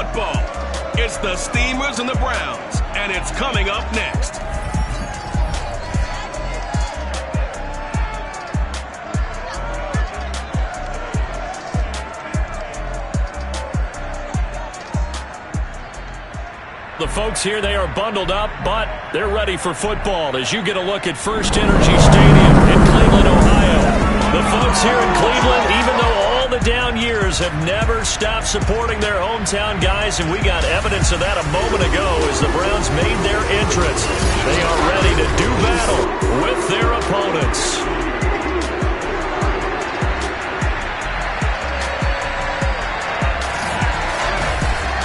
football. It's the Steamers and the Browns, and it's coming up next. The folks here, they are bundled up, but they're ready for football as you get a look at First Energy Stadium in Cleveland, Ohio. The folks here in Cleveland, even though all the down years have never stopped supporting their hometown guys, and we got evidence of that a moment ago as the Browns made their entrance. They are ready to do battle with their opponents.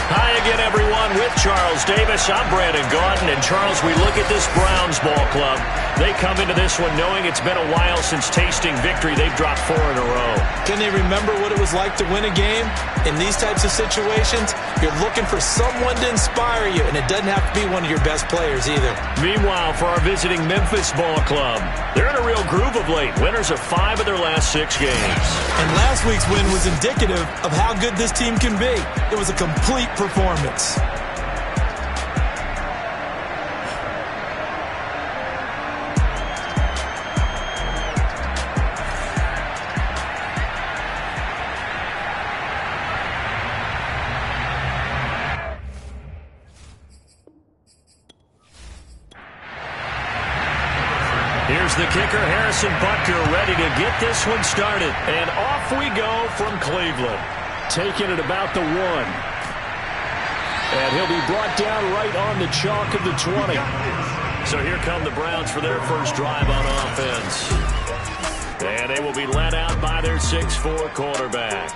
Hi again, everyone, with Charles Davis. I'm Brandon Gaudin, and Charles, we look at this Browns ball club. They come into this one knowing it's been a while since tasting victory. They've dropped 4 in a row. Can they remember what it was like to win a game? In these types of situations, you're looking for someone to inspire you, and it doesn't have to be one of your best players either. Meanwhile, for our visiting Memphis ball club, they're in a real groove of late. Winners of 5 of their last 6 games. And last week's win was indicative of how good this team can be. It was a complete performance. Here's the kicker, Harrison Butker, ready to get this one started. And off we go from Cleveland. Taking it about the 1. And he'll be brought down right on the chalk of the 20. So here come the Browns for their first drive on offense. And they will be led out by their 6'4" quarterback.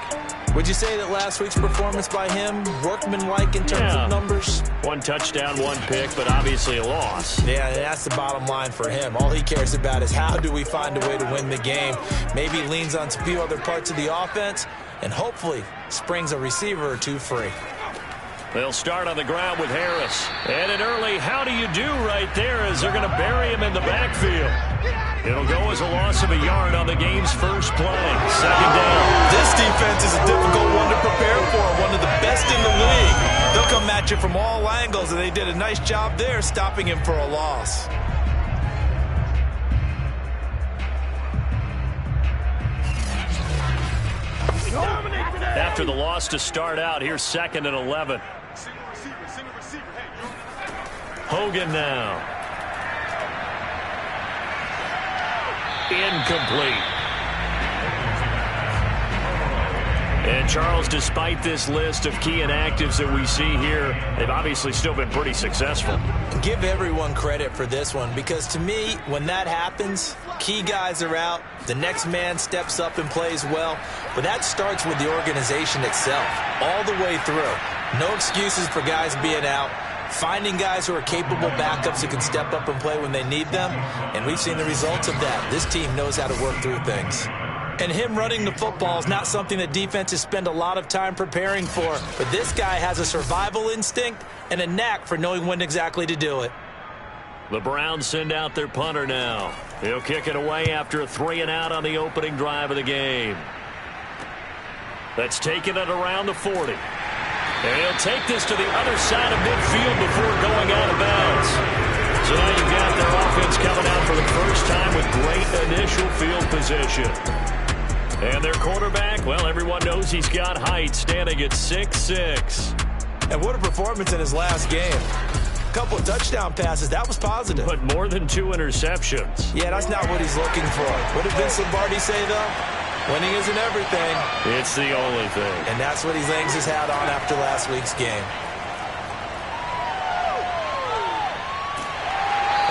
Would you say that last week's performance by him, workmanlike in terms of numbers? 1 touchdown, 1 pick, but obviously a loss. Yeah, that's the bottom line for him. All he cares about is how do we find a way to win the game. Maybe he leans on a few other parts of the offense and hopefully springs a receiver or 2 free. They'll start on the ground with Harris. And an early how do you do right there as they're going to bury him in the backfield. It'll go as a loss of a yard on the game's first play. 2nd down. This defense is a difficult one to prepare for, one of the best in the league. They'll come at you from all angles, and they did a nice job there stopping him for a loss. After the loss to start out, here's 2nd and 11. Hogan now. Incomplete. And Charles, despite this list of key inactives that we see here, they've obviously still been pretty successful. Give everyone credit for this one, because to me, when that happens, key guys are out, the next man steps up and plays well, but that starts with the organization itself, all the way through. No excuses for guys being out. Finding guys who are capable backups who can step up and play when they need them, and we've seen the results of that. This team knows how to work through things. And him running the football is not something that defenses spend a lot of time preparing for, but this guy has a survival instinct and a knack for knowing when exactly to do it. The Browns send out their punter now. He'll kick it away after a 3-and-out on the opening drive of the game. That's taken it around the 40. And he'll take this to the other side of midfield before going out of bounds. So now you've got their offense coming out for the first time with great initial field position. And their quarterback, well, everyone knows he's got height, standing at 6'6". And what a performance in his last game. A couple of touchdown passes, that was positive. But more than 2 interceptions. Yeah, that's not what he's looking for. What did Vince Lombardi say, though? Winning isn't everything. It's the only thing. And that's what he hangs his hat on after last week's game.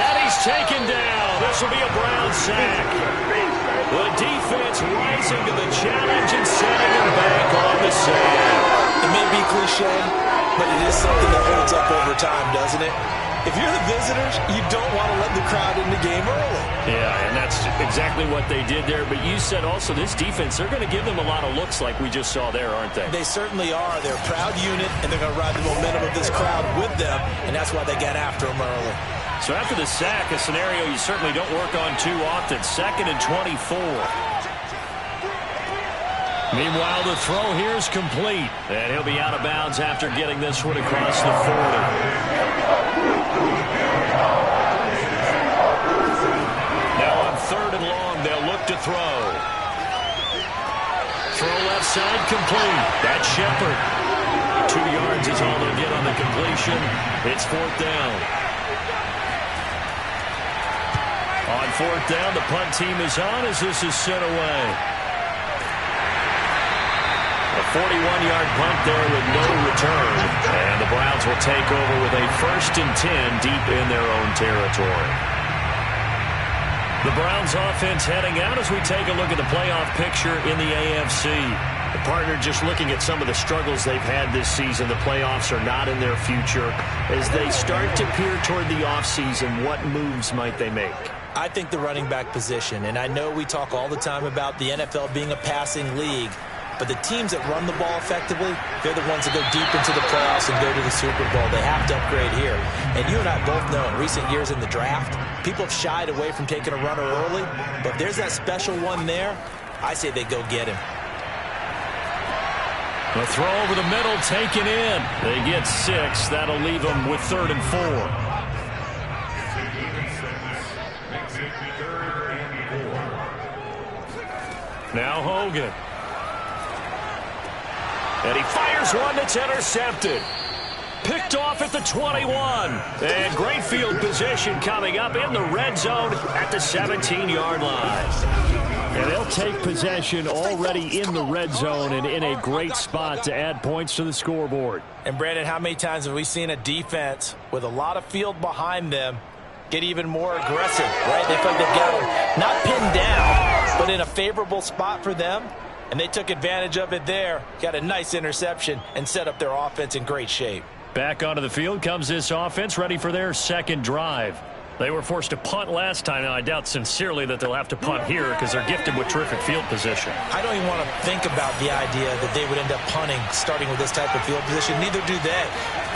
And he's taken down. This will be a Brown sack. The defense rising to the challenge and setting him back on the sack. It may be cliche, but it is something that holds up over time, doesn't it? If you're the visitors, you don't want to let the crowd in the game early. Yeah, and that's exactly what they did there. But you said also this defense, they're going to give them a lot of looks like we just saw there, aren't they? They certainly are. They're a proud unit, and they're going to ride the momentum of this crowd with them, and that's why they got after them early. So after the sack, a scenario you certainly don't work on too often. 2nd and 24. Meanwhile, the throw here is complete. And he'll be out of bounds after getting this one across the 40. Now on 3rd and long, they'll look to throw. Throw left side complete. That's Shepard. 2 yards is all they'll get on the completion. It's 4th down. On 4th down, the punt team is on as this is sent away. A 41-yard punt there with no return. And the Browns will take over with a 1st and 10 deep in their own territory. The Browns offense heading out as we take a look at the playoff picture in the AFC. The partner, just looking at some of the struggles they've had this season, the playoffs are not in their future. As they start to peer toward the offseason, what moves might they make? I think the running back position, and I know we talk all the time about the NFL being a passing league, but the teams that run the ball effectively, they're the ones that go deep into the playoffs and go to the Super Bowl. They have to upgrade here. And you and I both know in recent years in the draft, people have shied away from taking a runner early, but if there's that special one there, I say they go get him. The throw over the middle taken in. They get 6. That'll leave them with 3rd and 4. Now Hogan. And he fires one that's intercepted. Picked off at the 21. And great field position coming up in the red zone at the 17-yard line. And they'll take possession already in the red zone and in a great spot to add points to the scoreboard. And, Brandon, how many times have we seen a defense with a lot of field behind them get even more aggressive, right? They feel like they've got them not pinned down, but in a favorable spot for them. And they took advantage of it there, got a nice interception, and set up their offense in great shape. Back onto the field comes this offense, ready for their 2nd drive. They were forced to punt last time, and I doubt sincerely that they'll have to punt here because they're gifted with terrific field position. I don't even want to think about the idea that they would end up punting starting with this type of field position. Neither do they.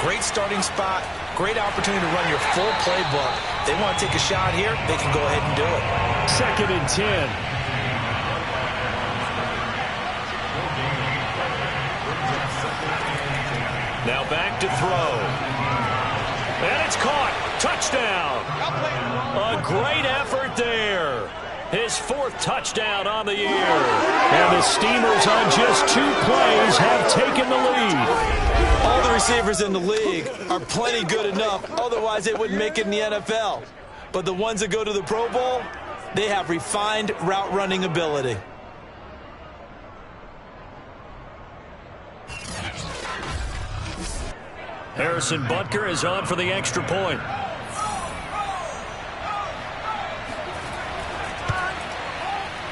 Great starting spot, great opportunity to run your full playbook. They want to take a shot here, they can go ahead and do it. 2nd and 10. Now back to throw. And it's caught. Touchdown. A great effort there. His 4th touchdown on the year. And the Steamers on just 2 plays have taken the lead. All the receivers in the league are plenty good enough. Otherwise, they wouldn't make it in the NFL. But the ones that go to the Pro Bowl, they have refined route running ability. Harrison Butker is on for the extra point.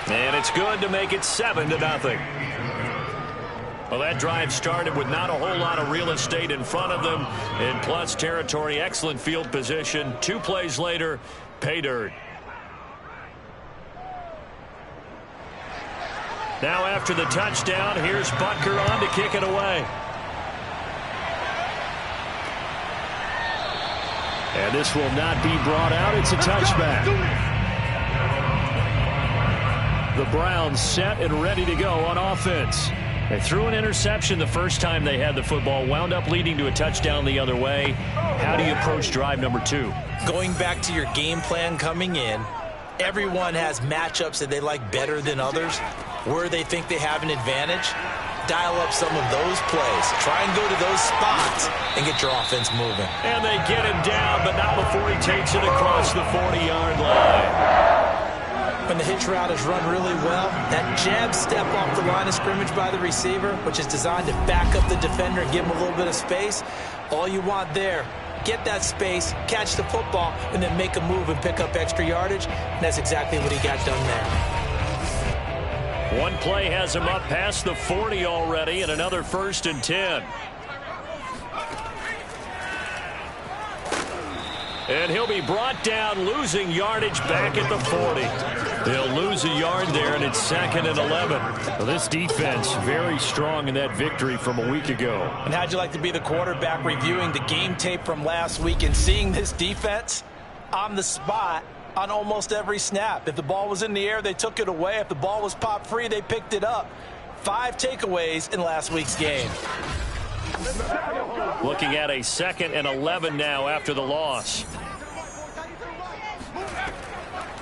And it's good to make it 7-0. Well, that drive started with not a whole lot of real estate in front of them. In plus territory, excellent field position. 2 plays later, pay dirt. Now after the touchdown, here's Butker on to kick it away. And this will not be brought out. It's a touchback. The Browns set and ready to go on offense. They threw an interception the first time they had the football, wound up leading to a touchdown the other way. How do you approach drive number 2? Going back to your game plan coming in, everyone has matchups that they like better than others, where they think they have an advantage. Dial up some of those plays. Try and go to those spots and get your offense moving. And they get him down, but not before he takes it across the 40-yard line. When the hitch route is run really well, that jab step off the line of scrimmage by the receiver, which is designed to back up the defender and give him a little bit of space, all you want there, get that space, catch the football, and then make a move and pick up extra yardage. And that's exactly what he got done there. One play has him up past the 40 already, and another 1st and 10. And he'll be brought down, losing yardage back at the 40. They'll lose a yard there, and it's 2nd and 11. Well, this defense very strong in that victory from a week ago. And how'd you like to be the quarterback reviewing the game tape from last week and seeing this defense on the spot on almost every snap? If the ball was in the air, they took it away. If the ball was popped free, they picked it up. 5 takeaways in last week's game. Looking at a 2nd and 11 now after the loss.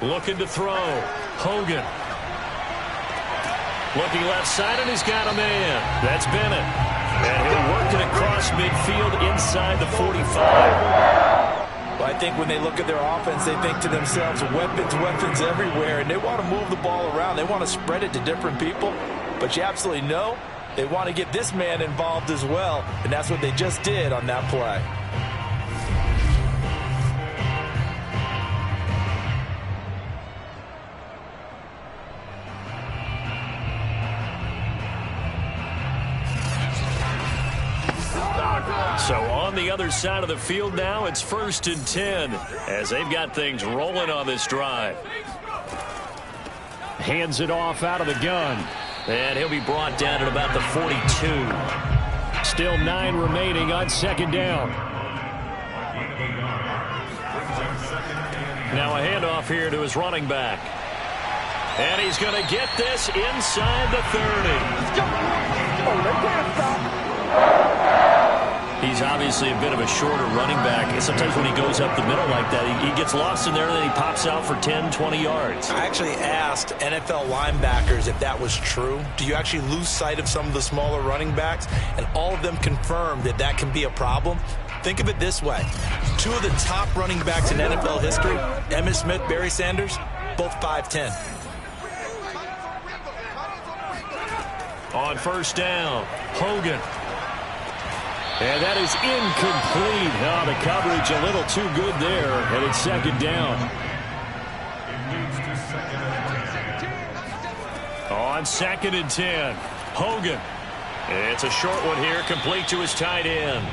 Looking to throw. Hogan. Looking left side, and he's got a man. That's Bennett. And he'll work it across midfield inside the 45. Well, I think when they look at their offense, they think to themselves, weapons everywhere, and they want to move the ball around. They want to spread it to different people, but you absolutely know they want to get this man involved as well, and that's what they just did on that play. So on the other side of the field now, it's 1st and 10 as they've got things rolling on this drive. Hands it off out of the gun. And he'll be brought down at about the 42. Still 9 remaining on 2nd down. Now a handoff here to his running back. And he's going to get this inside the 30. He's obviously a bit of a shorter running back. Sometimes when he goes up the middle like that, he gets lost in there and then he pops out for 10, 20 yards. I actually asked NFL linebackers if that was true. Do you actually lose sight of some of the smaller running backs? And all of them confirmed that that can be a problem. Think of it this way. 2 of the top running backs in NFL history, Emmitt Smith, Barry Sanders, both 5'10". On 1st down, Hogan. And that is incomplete. Oh, the coverage a little too good there, and it's 2nd down. On 2nd and 10, Hogan. It's a short one here, complete to his tight end.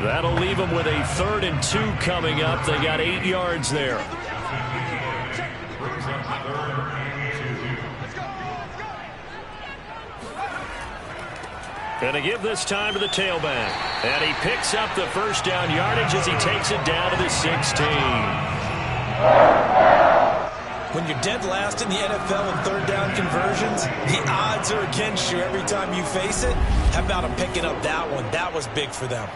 That'll leave him with a 3rd and 2 coming up. They got 8 yards there. Going to give this time to the tailback. And he picks up the 1st down yardage as he takes it down to the 16. When you're dead last in the NFL in 3rd down conversions, the odds are against you every time you face it. How about him picking up that one? That was big for them.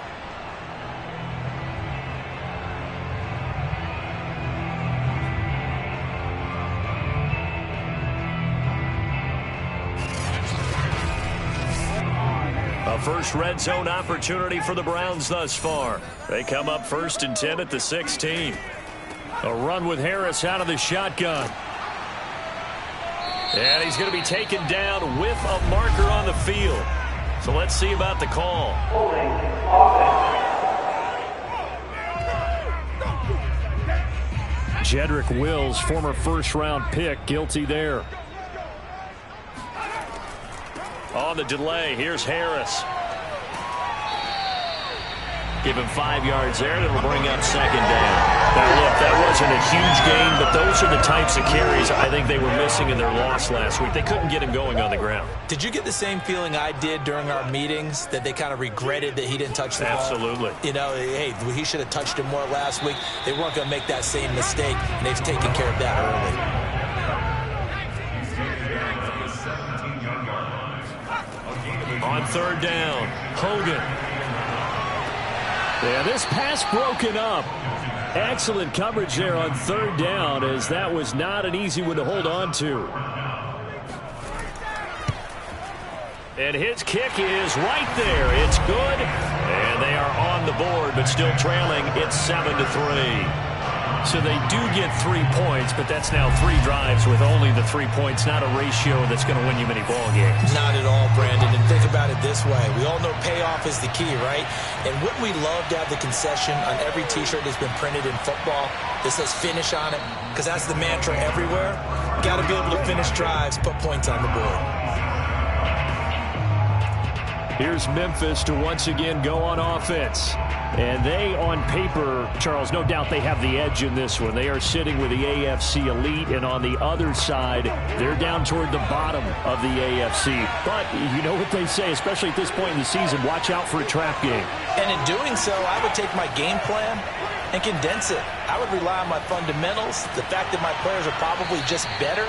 First red zone opportunity for the Browns thus far. They come up 1st and 10 at the 16. A run with Harris out of the shotgun. And he's going to be taken down with a marker on the field. So let's see about the call. Jedrick Wills, former 1st-round pick, guilty there. On the delay, here's Harris. Give him 5 yards there, and it'll bring up 2nd down. Now, look, that wasn't a huge gain, but those are the types of carries I think they were missing in their loss last week. They couldn't get him going on the ground. Did you get the same feeling I did during our meetings, that they kind of regretted that he didn't touch the ball? Absolutely. You know, hey, he should have touched him more last week. They weren't going to make that same mistake, and they've taken care of that early. On 3rd down, Hogan. Yeah, this pass broken up. Excellent coverage there on 3rd down, as that was not an easy one to hold on to. And his kick is right there. It's good. And they are on the board, but still trailing. It's 7-3. So they do get 3 points, but that's now 3 drives with only the 3 points. Not a ratio that's going to win you many ball games. Not at all, Brandon. And think about it this way. We all know payoff is the key, right? And wouldn't we love to have the concession on every T-shirt that's been printed in football that says finish on it? Because that's the mantra everywhere. Got to be able to finish drives, put points on the board. Here's Memphis to once again go on offense. And they, on paper, Charles, no doubt they have the edge in this one. They are sitting with the AFC elite, and on the other side, they're down toward the bottom of the AFC. But you know what they say, especially at this point in the season, watch out for a trap game. And in doing so, I would take my game plan and condense it. I would rely on my fundamentals, the fact that my players are probably just better,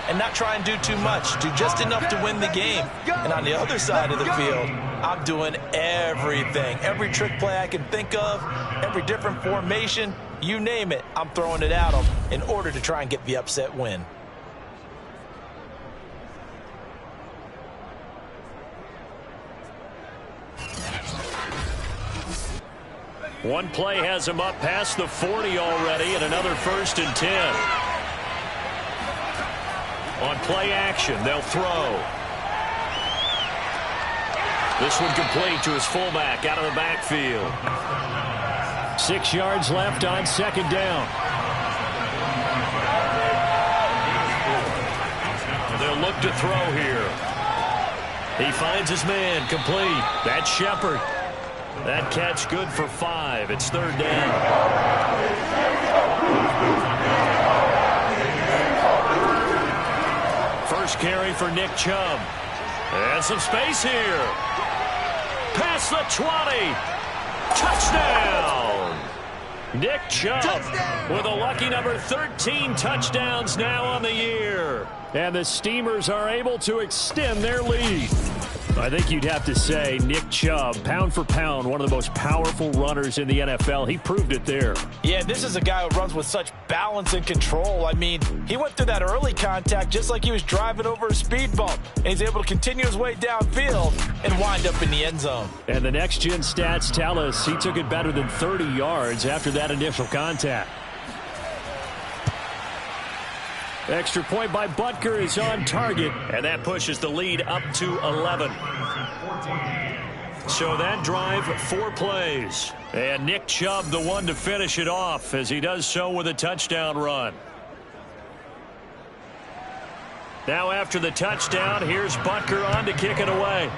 and not try and do too much. Do just enough to win the game. And on the other side of the field, I'm doing everything. Every trick play I can think of, every different formation, you name it, I'm throwing it at them in order to try and get the upset win. One play has him up past the 40 already, and another 1st and 10. On play action, they'll throw. This one complete to his fullback out of the backfield. 6 yards left on 2nd down. They'll look to throw here. He finds his man, complete. That's Shepard. That catch good for 5. It's 3rd down. First carry for Nick Chubb. And some space here. Past the 20. Touchdown. Nick Chubb with a lucky number 13 touchdowns now on the year. And the Steamers are able to extend their lead. I think you'd have to say Nick Chubb, pound for pound, one of the most powerful runners in the NFL. He proved it there. Yeah, this is a guy who runs with such balance and control. I mean, he went through that early contact just like he was driving over a speed bump. And he's able to continue his way downfield and wind up in the end zone. And the next-gen stats tell us he took it better than 30 yards after that initial contact. Extra point by Butker is on target, and that pushes the lead up to 11. So that drive, 4 plays. And Nick Chubb, the one to finish it off, as he does so with a touchdown run. Now after the touchdown, here's Butker on to kick it away.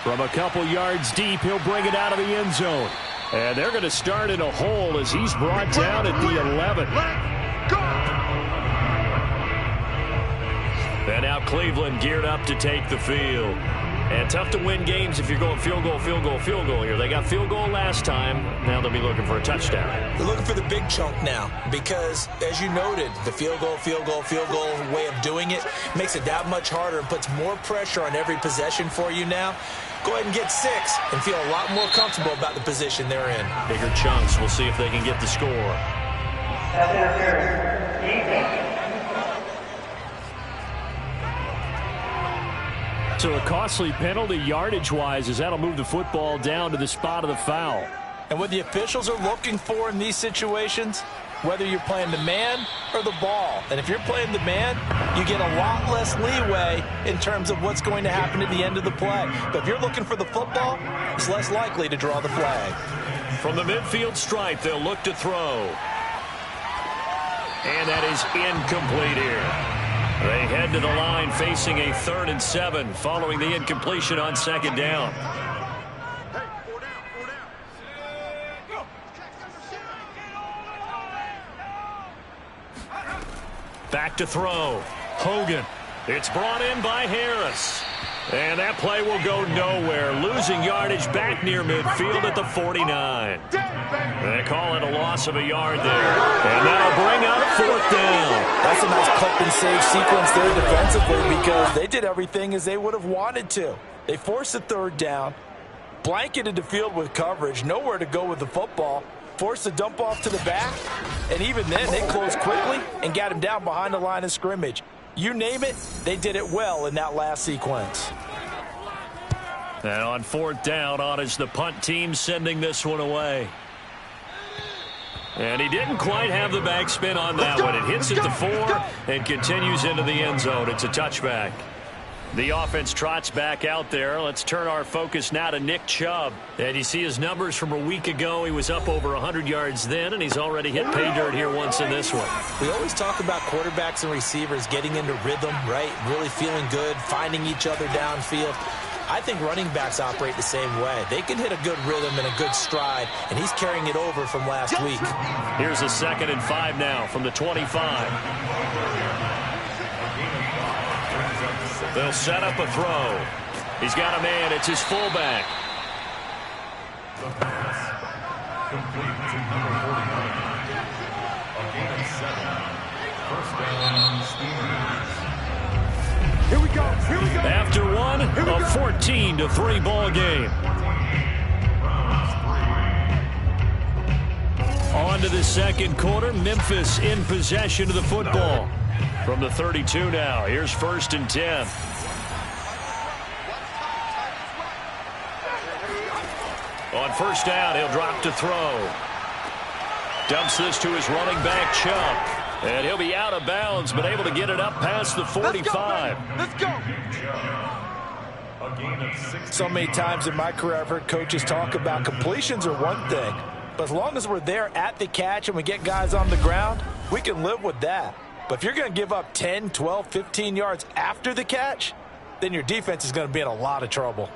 From a couple yards deep, he'll bring it out of the end zone. And they're going to start in a hole as he's brought down at the 11. And now Cleveland geared up to take the field. And tough to win games if you're going field goal, field goal, field goal here. They got field goal last time. Now they'll be looking for a touchdown. They're looking for the big chunk now because, as you noted, the field goal way of doing it makes it that much harder and puts more pressure on every possession for you now. Go ahead and get 6 and feel a lot more comfortable about the position they're in. Bigger chunks. We'll see if they can get the score. So a costly penalty yardage-wise as that'll move the football down to the spot of the foul. And what the officials are looking for in these situations, whether you're playing the man or the ball. And if you're playing the man, you get a lot less leeway in terms of what's going to happen at the end of the play. But if you're looking for the football, it's less likely to draw the flag. From the midfield stripe, they'll look to throw. And that is incomplete here. They head to the line facing a 3rd and 7 following the incompletion on 2nd down. Back to throw. Hogan. It's brought in by Harris. And that play will go nowhere. Losing yardage back near midfield at the 49. They call it a loss of a yard there. And that'll bring up 4th down. That's a nice clip and save sequence there defensively because they did everything as they would have wanted to. They forced the 3rd down, blanketed the field with coverage, nowhere to go with the football, forced the dump off to the back, and even then they closed quickly and got him down behind the line of scrimmage. You name it, they did it well in that last sequence. And on 4th down, on is the punt team sending this one away. And he didn't quite have the backspin on that one. It hits at the 4 and continues into the end zone. It's a touchback. The offense trots back out there. Let's turn our focus now to Nick Chubb. And you see his numbers from a week ago. He was up over 100 yards then, and he's already hit pay dirt here once in this one. We always talk about quarterbacks and receivers getting into rhythm, right? Really feeling good, finding each other downfield. I think running backs operate the same way. They can hit a good rhythm and a good stride, and he's carrying it over from last week. Here's a 2nd and 5 now from the 25. They'll set up a throw. He's got a man. It's his fullback. Here we go. Here we go. After one, a 14-3 ball game. On to the second quarter. Memphis in possession of the football. From the 32 now. Here's 1st and 10. On first down, he'll drop to throw. Dumps this to his running back, Chubb. And he'll be out of bounds, but able to get it up past the 45. Let's go. So many times in my career, I've heard coaches talk about completions are one thing. But as long as we're there at the catch and we get guys on the ground, we can live with that. But if you're going to give up 10, 12, 15 yards after the catch, then your defense is going to be in a lot of trouble.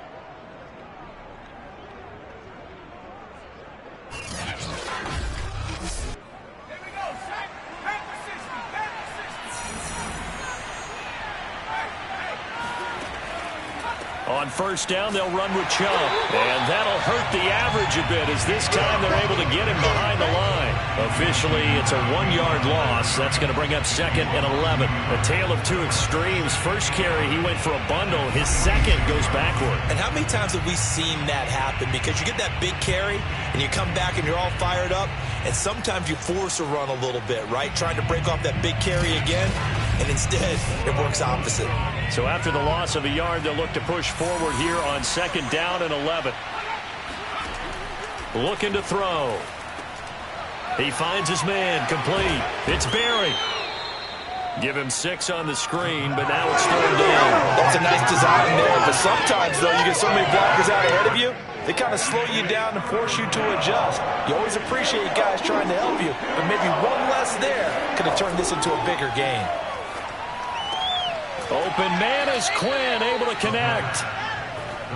On first down, they'll run with Chubb. And that'll hurt the average a bit as this time they're able to get him behind the line. Officially, it's a 1-yard loss. That's going to bring up 2nd and 11. A tale of two extremes. First carry, he went for a bundle. His second goes backward. And how many times have we seen that happen? Because you get that big carry, and you come back and you're all fired up, and sometimes you force a run a little bit, right? Trying to break off that big carry again, and instead it works opposite. So after the loss of a yard, they'll look to push forward here on 2nd down and 11. Looking to throw. He finds his man, complete. It's Barry. Give him 6 on the screen, but now it's third down. That's a nice design there, but sometimes, though, you get so many blockers out ahead of you, they kind of slow you down and force you to adjust. You always appreciate guys trying to help you, but maybe one less there could have turned this into a bigger game. Open man is Quinn, able to connect.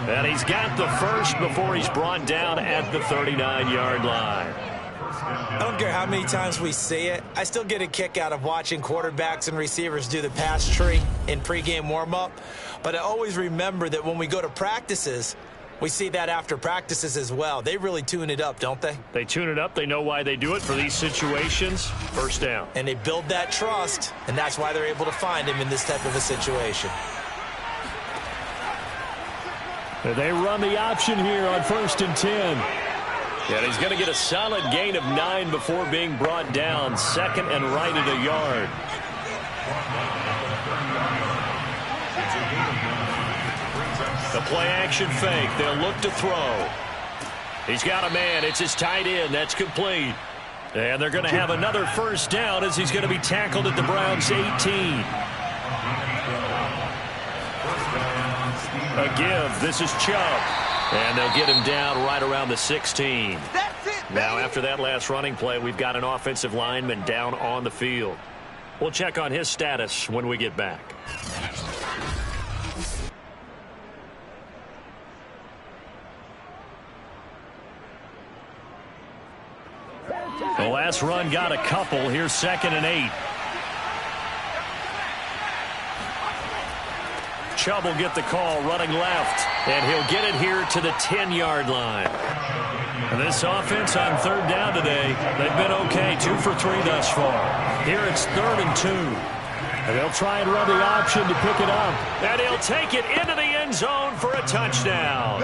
And he's got the first before he's brought down at the 39-yard line. I don't care how many times we see it. I still get a kick out of watching quarterbacks and receivers do the pass tree in pregame warm-up. But I always remember that when we go to practices, we see that after practices as well. They really tune it up, don't they? They tune it up. They know why they do it for these situations. First down. And they build that trust, and that's why they're able to find him in this type of a situation. They run the option here on 1st and 10. And he's going to get a solid gain of 9 before being brought down. 2nd and right at a yard. The play-action fake. They'll look to throw. He's got a man. It's his tight end. That's complete. And they're going to have another first down as he's going to be tackled at the Browns' 18. A give. This is Chubb. And they'll get him down right around the 16. Now, after that last running play, we've got an offensive lineman down on the field. We'll check on his status when we get back. The last run got a couple. Here's 2nd and 8. Chubb will get the call running left, and he'll get it here to the 10-yard line. And this offense on 3rd down today, they've been okay, 2 for 3 thus far. Here it's 3rd and 2. And they'll try and run the option to pick it up. And he'll take it into the end zone for a touchdown.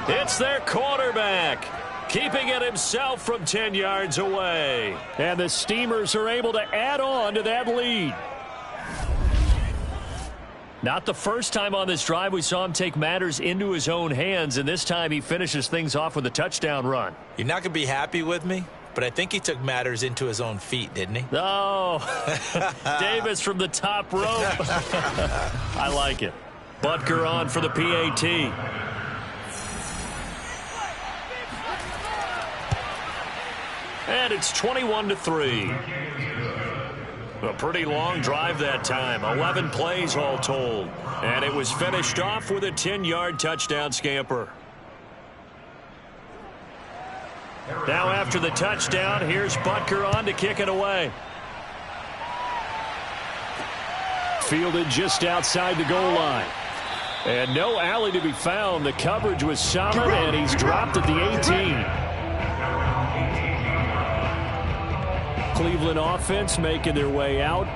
It's their quarterback, keeping it himself from 10 yards away. And the Steamers are able to add on to that lead. Not the first time on this drive we saw him take matters into his own hands, and this time he finishes things off with a touchdown run. You're not going to be happy with me, but I think he took matters into his own feet, didn't he? Oh, Davis from the top rope. I like it. Butker on for the PAT. And it's 21-3. A pretty long drive that time. 11 plays all told. And it was finished off with a 10-yard touchdown scamper. Now after the touchdown, here's Butker on to kick it away. Fielded just outside the goal line. And no alley to be found. The coverage was solid, and he's dropped at the 18. Cleveland offense making their way out.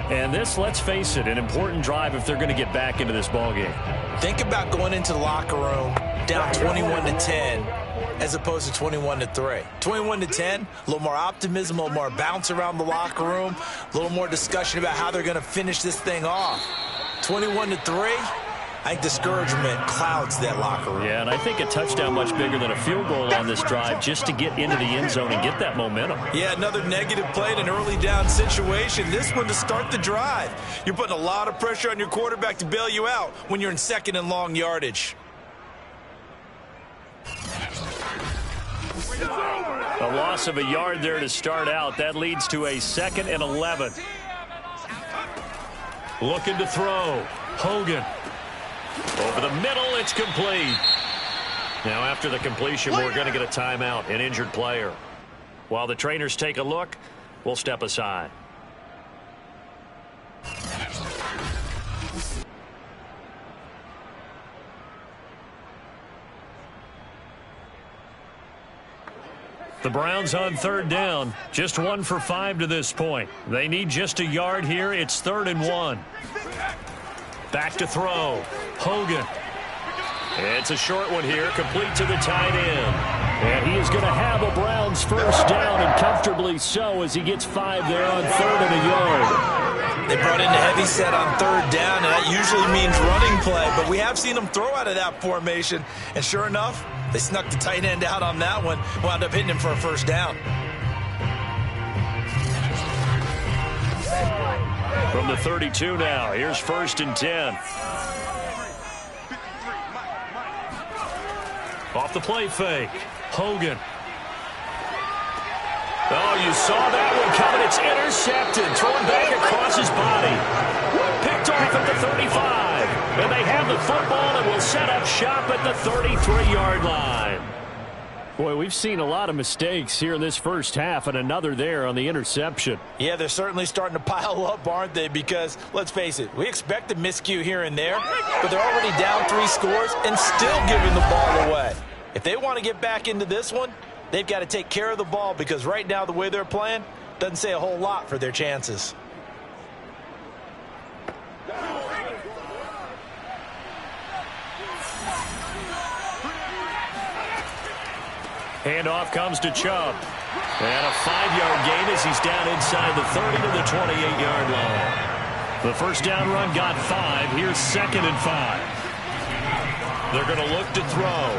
And this, let's face it, an important drive if they're going to get back into this ballgame. Think about going into the locker room down 21-10 as opposed to 21-3. 21-10, a little more optimism, a little more bounce around the locker room, a little more discussion about how they're going to finish this thing off. 21-3. I think discouragement clouds that locker room. Yeah, and I think a touchdown much bigger than a field goal on this drive just to get into the end zone and get that momentum. Yeah, another negative play in an early down situation. This one to start the drive. You're putting a lot of pressure on your quarterback to bail you out when you're in second and long yardage. A loss of a yard there to start out. That leads to a 2nd and 11. Looking to throw. Hogan. Over the middle, it's complete. Now after the completion, we're going to get a timeout, an injured player. While the trainers take a look, we'll step aside. The Browns on 3rd down, just 1 for 5 to this point. They need just a yard here. It's 3rd and 1. Back to throw. Hogan. It's a short one here, complete to the tight end. And he is going to have a Browns first down, and comfortably so, as he gets 5 there on 3rd and a yard. They brought in the heavy set on 3rd down, and that usually means running play. But we have seen them throw out of that formation. And sure enough, they snuck the tight end out on that one, wound up hitting him for a first down. From the 32 now, here's 1st and 10. Off the play fake. Hogan. Oh, you saw that one coming. It's intercepted. Thrown back across his body. Picked off at the 35. And they have the football and will set up shop at the 33-yard line. Boy, we've seen a lot of mistakes here in this first half, and another there on the interception. Yeah, they're certainly starting to pile up, aren't they? Because, let's face it, we expect a miscue here and there, but they're already down 3 scores and still giving the ball away. If they want to get back into this one, they've got to take care of the ball, because right now the way they're playing doesn't say a whole lot for their chances. Handoff comes to Chubb. And a 5-yard gain as he's down inside the 30 to the 28-yard line. The first down run got 5. Here's 2nd and 5. They're going to look to throw.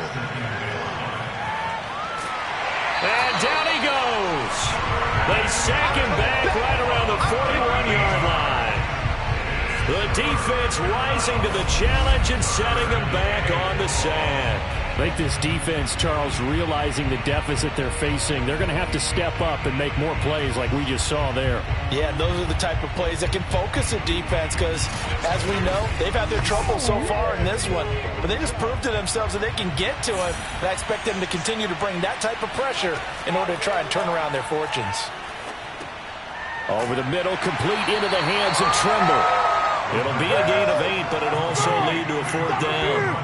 And down he goes. They sack him back right around the 41-yard line. The defense rising to the challenge and setting him back on the sand. I think this defense, Charles, realizing the deficit they're facing, they're going to have to step up and make more plays like we just saw there. Yeah, and those are the type of plays that can focus a defense because, as we know, they've had their trouble so far in this one. But they just proved to themselves that they can get to it, and I expect them to continue to bring that type of pressure in order to try and turn around their fortunes. Over the middle, complete into the hands of Trimble. It'll be a gain of 8, but it'll also lead to a 4th down.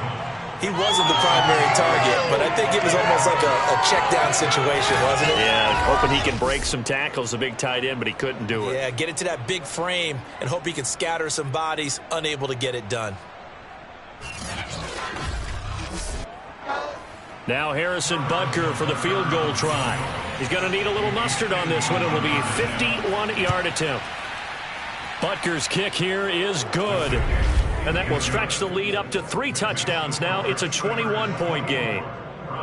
He wasn't the primary target, but I think it was almost like a check down situation, wasn't it? Yeah, hoping he can break some tackles, a big tight end, but he couldn't do it. Yeah, get it to that big frame and hope he can scatter some bodies, unable to get it done. Now Harrison Butker for the field goal try. He's going to need a little mustard on this one. It'll be a 51-yard attempt. Butker's kick here is good. And that will stretch the lead up to 3 touchdowns now. It's a 21-point game.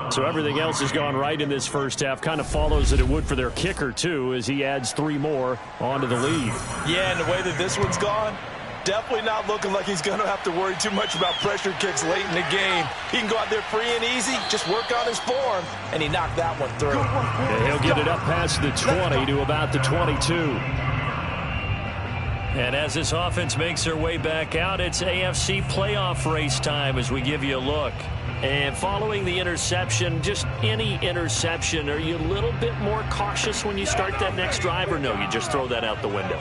So everything else has gone right in this first half. Kind of follows that it would for their kicker, too, as he adds 3 more onto the lead. Yeah, and the way that this one's gone, definitely not looking like he's going to have to worry too much about pressure kicks late in the game. He can go out there free and easy, just work on his form, and he knocked that one through. And he'll get it up past the 20 to about the 22. And as this offense makes their way back out, it's AFC playoff race time as we give you a look. And following the interception, just any interception, are you a little bit more cautious when you start that next drive, or no, you just throw that out the window?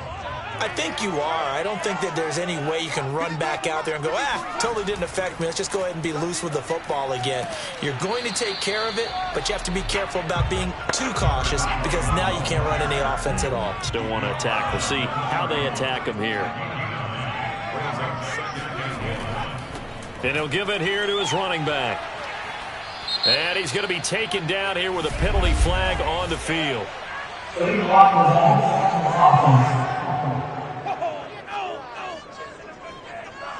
I think you are. I don't think that there's any way you can run back out there and go, totally didn't affect me. Let's just go ahead and be loose with the football again. You're going to take care of it, but you have to be careful about being too cautious because now you can't run any offense at all. Still want to attack. We'll see how they attack him here. And he'll give it here to his running back. And he's going to be taken down here with a penalty flag on the field.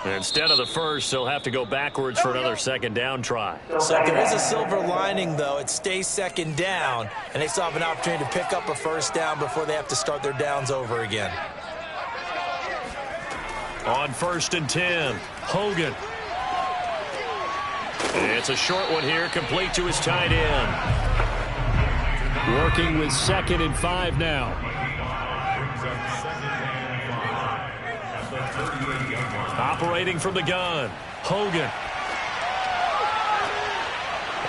Instead of the first, they'll have to go backwards for another second down try. So there is a silver lining, though. It stays second down, and they still have an opportunity to pick up a first down before they have to start their downs over again. On 1st and 10, Hogan. It's a short one here, complete to his tight end. Working with 2nd and 5 now. Operating from the gun, Hogan.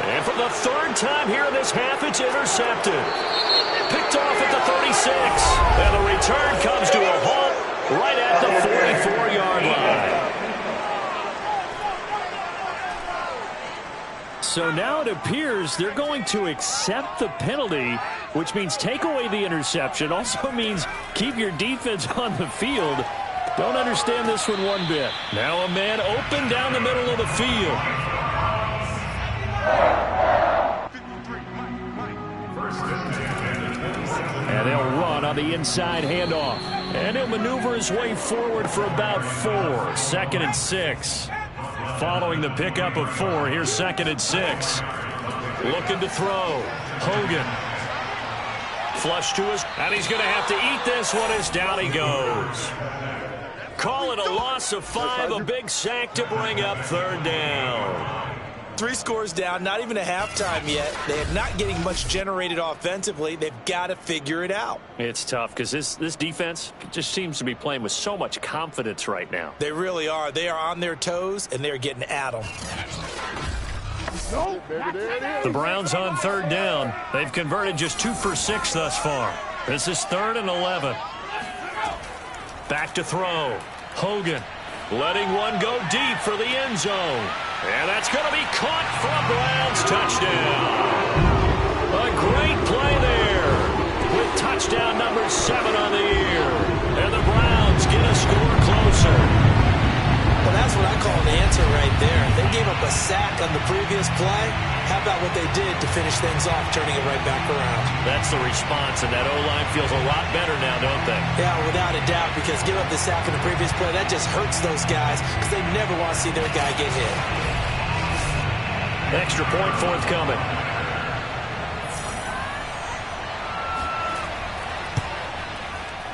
And for the 3rd time here in this half, it's intercepted. Picked off at the 36. And the return comes to a halt right at the 44-yard line. So now it appears they're going to accept the penalty, which means take away the interception. Also means keep your defense on the field. Don't understand this one bit. Now a man open down the middle of the field. And they'll run on the inside handoff. And he'll maneuver his way forward for about 4. 2nd and 6. Following the pickup of 4, here's 2nd and 6. Looking to throw. Hogan. Flush to his, and he's going to have to eat this one as down he goes. Call it a loss of 5, a big sack to bring up 3rd down. 3 scores down, not even a halftime yet. They are not getting much generated offensively. They've got to figure it out. It's tough because this defense just seems to be playing with so much confidence right now. They really are. They are on their toes, and they're getting at them. The Browns on 3rd down. They've converted just 2 for 6 thus far. This is 3rd and 11. Back to throw. Hogan letting one go deep for the end zone. And that's going to be caught for a Browns touchdown. A great play there with touchdown number 7 on the year. And the Browns get a score closer. Well, that's what I call an answer right there. They gave up a sack on the previous play. How about what they did to finish things off, turning it right back around? That's the response, and that O-line feels a lot better now, don't they? Yeah, without a doubt, because give up the sack on the previous play, that just hurts those guys because they never want to see their guy get hit. Extra point forthcoming.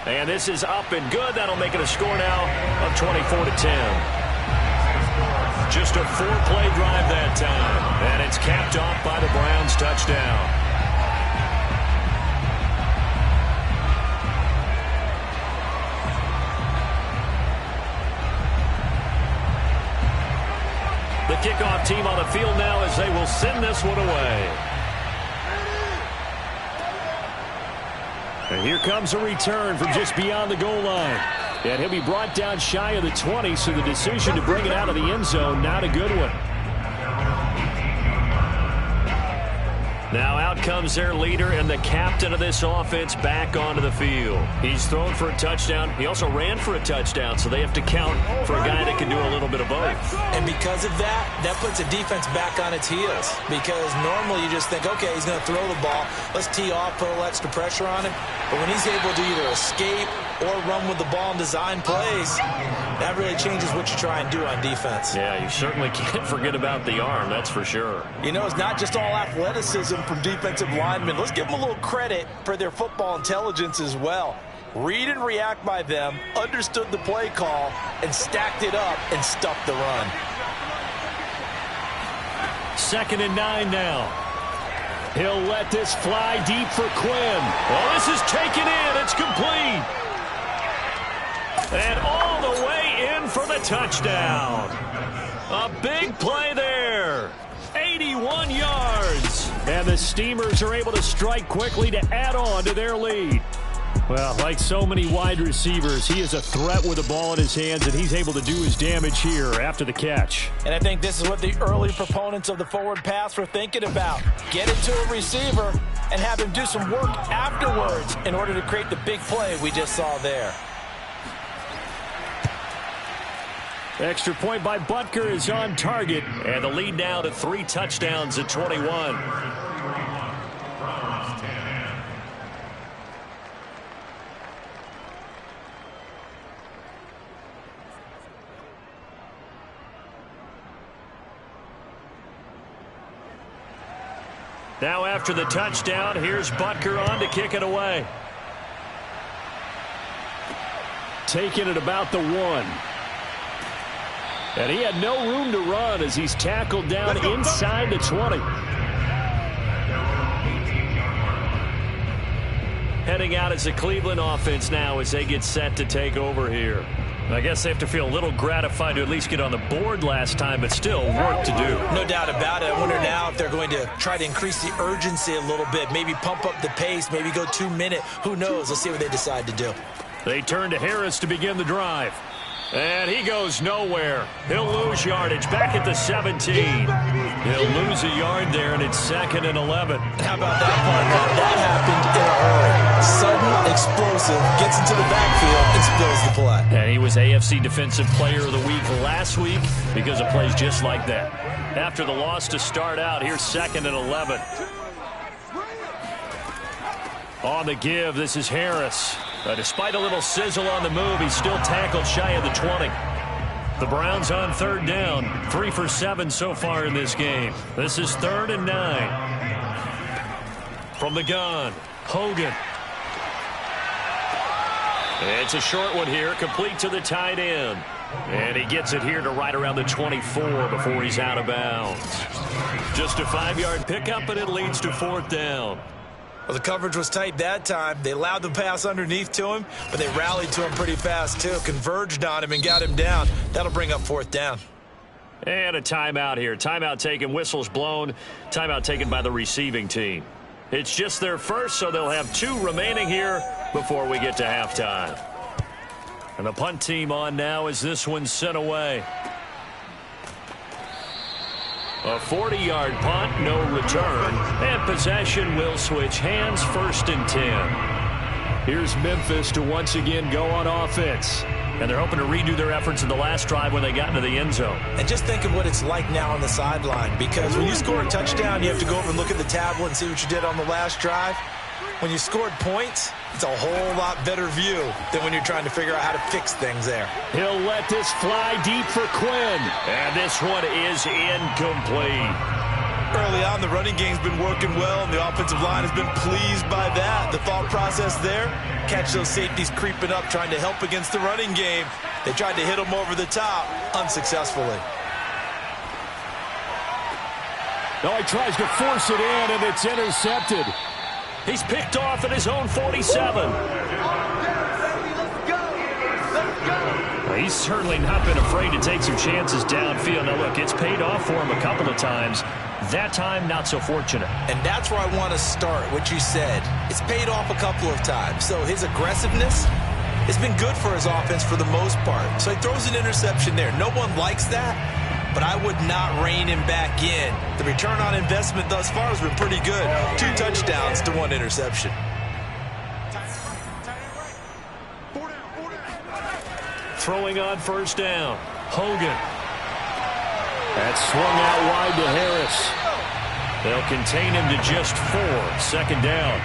And this is up and good. That'll make it a score now of 24-10. Just a 4-play drive that time. And it's capped off by the Browns touchdown. The kickoff team on the field now as they will send this one away. And here comes a return from just beyond the goal line. And he'll be brought down shy of the 20, so the decision to bring it out of the end zone, not a good one. Now out comes their leader and the captain of this offense back onto the field. He's thrown for a touchdown. He also ran for a touchdown, so they have to count for a guy that can do a little bit of both. And because of that, that puts a defense back on its heels. Because normally you just think, okay, he's going to throw the ball. Let's tee off, put a little extra pressure on him. But when he's able to either escape or run with the ball and design plays, that really changes what you try and do on defense. Yeah, you certainly can't forget about the arm, that's for sure. You know, it's not just all athleticism from defensive linemen. Let's give them a little credit for their football intelligence as well. Read and react by them, understood the play call, and stacked it up and stuffed the run. 2nd and 9 now. He'll let this fly deep for Quinn. Well, this is taken in. It's complete. And all the way in for the touchdown. A big play there. 81 yards. And the Steamers are able to strike quickly to add on to their lead. Well, like so many wide receivers, he is a threat with the ball in his hands, and he's able to do his damage here after the catch. And I think this is what the early proponents of the forward pass were thinking about. Get it to a receiver and have him do some work afterwards in order to create the big play we just saw there. Extra point by Butker is on target. And the lead now to 3 touchdowns at 21. Now after the touchdown, here's Butker on to kick it away. Taking it about the 1. And he had no room to run as he's tackled down inside the 20. Heading out as the Cleveland offense now as they get set to take over here. I guess they have to feel a little gratified to at least get on the board last time, but still work to do. No doubt about it. I wonder now if they're going to try to increase the urgency a little bit, maybe pump up the pace, maybe go 2 minute. Who knows? Let's see what they decide to do. They turn to Harris to begin the drive. And he goes nowhere. He'll lose yardage back at the 17. He'll lose a yard there, and it's 2nd and 11. How about that part? That happened in a hurry. Sudden, explosive, gets into the backfield and spills the play. And he was AFC Defensive Player of the Week last week because of plays just like that. After the loss to start out, here's 2nd and 11. On the give, this is Harris. Despite a little sizzle on the move, he's still tackled shy of the 20. The Browns on 3rd down, 3 for 7 so far in this game. This is 3rd and 9. From the gun, Hogan. It's a short one here, complete to the tight end. And he gets it here to right around the 24 before he's out of bounds. Just a 5-yard pickup, and it leads to 4th down. Well, the coverage was tight that time. They allowed the pass underneath to him, but they rallied to him pretty fast, too. Converged on him and got him down. That'll bring up 4th down. And a timeout here. Timeout taken, whistles blown. Timeout taken by the receiving team. It's just their first, so they'll have 2 remaining here before we get to halftime. And the punt team on now as this one's sent away. A 40-yard punt, no return, and possession will switch hands, 1st and 10. Here's Memphis to once again go on offense. And they're hoping to redo their efforts in the last drive when they got into the end zone. And just think of what it's like now on the sideline, because when you score a touchdown, you have to go over and look at the tablet and see what you did on the last drive. When you scored points, it's a whole lot better view than when you're trying to figure out how to fix things there. He'll let this fly deep for Quinn. And this one is incomplete. Early on, the running game's been working well, and the offensive line has been pleased by that. The thought process there, catch those safeties creeping up, trying to help against the running game. They tried to hit them over the top, unsuccessfully. No, he tries to force it in, and it's intercepted. He's picked off at his own 47. He's certainly not been afraid to take some chances downfield. Now, look, it's paid off for him a couple of times. That time, not so fortunate. And that's where I want to start, what you said. It's paid off a couple of times. So his aggressiveness has been good for his offense for the most part. So he throws an interception there. No one likes that, but I would not rein him back in. The return on investment thus far has been pretty good. 2 touchdowns to 1 interception. Throwing on 1st down, Hogan. That's swung out wide to Harris. They'll contain him to just 4. 2nd down.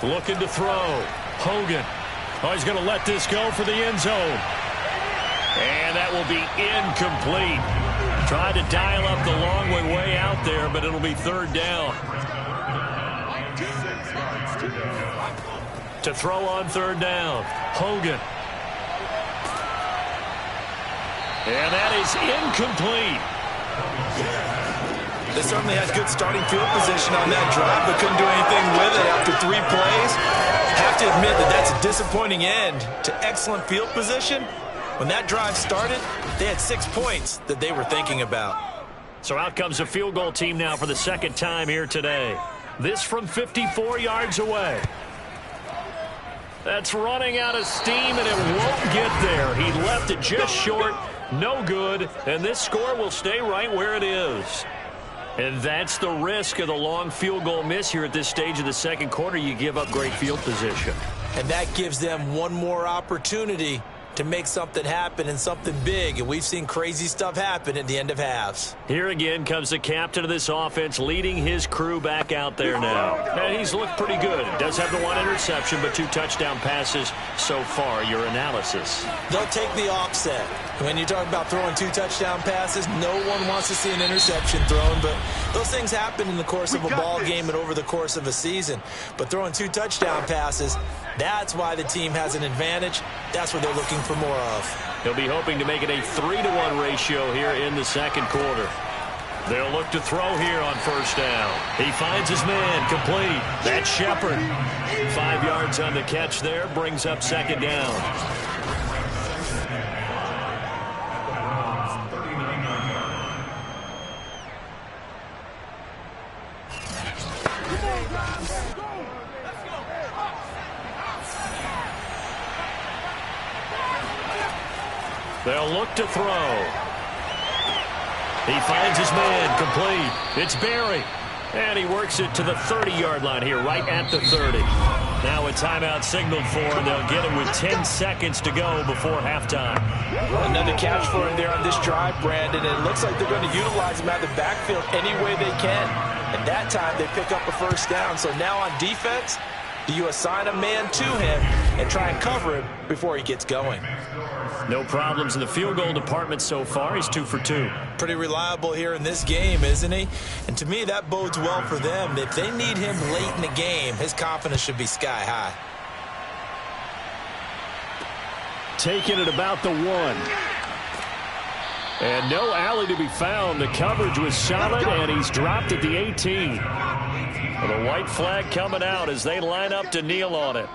Looking to throw. Hogan. Oh, he's going to let this go for the end zone. And that will be incomplete. Tried to dial up the long way out there, but it'll be 3rd down. To throw on 3rd down, Hogan. And that is incomplete. They certainly had good starting field position on that drive, but couldn't do anything with it after 3 plays. Have to admit that that's a disappointing end to excellent field position. When that drive started, they had 6 points that they were thinking about. So out comes a field goal team now for the 2nd time here today. This from 54 yards away. That's running out of steam, and it won't get there. He left it just short. No good. And this score will stay right where it is. And that's the risk of the long field goal miss here at this stage of the second quarter. You give up great field position. And that gives them one more opportunity to make something happen and something big. And we've seen crazy stuff happen at the end of halves. Here again comes the captain of this offense leading his crew back out there now. And he's looked pretty good. Does have the one interception, but 2 touchdown passes so far. Your analysis. They'll take the offset. When you talk about throwing 2 touchdown passes, no one wants to see an interception thrown, but those things happen in the course of a ball game and over the course of a season. But throwing 2 touchdown passes, that's why the team has an advantage. That's what they're looking for more of. He'll be hoping to make it a 3-to-1 ratio here in the second quarter. They'll look to throw here on first down. He finds his man, complete. That's Shepard. 5 yards on the catch there, brings up second down. They'll look to throw. He finds his man, complete. It's Berry. And he works it to the 30-yard line here, right at the 30. Now a timeout signaled for, and they'll get it with 10 seconds to go before halftime. Another catch for him there on this drive, Brandon. And it looks like they're going to utilize him out of the backfield any way they can. And that time they pick up a first down. So now on defense, do you assign a man to him and try and cover him before he gets going? No problems in the field goal department so far. He's 2 for 2. Pretty reliable here in this game, isn't he? And to me, that bodes well for them. If they need him late in the game, his confidence should be sky high. Taking it about the 1. And no alley to be found. The coverage was solid, and he's dropped at the 18. Well, the white flag coming out as they line up to kneel on it.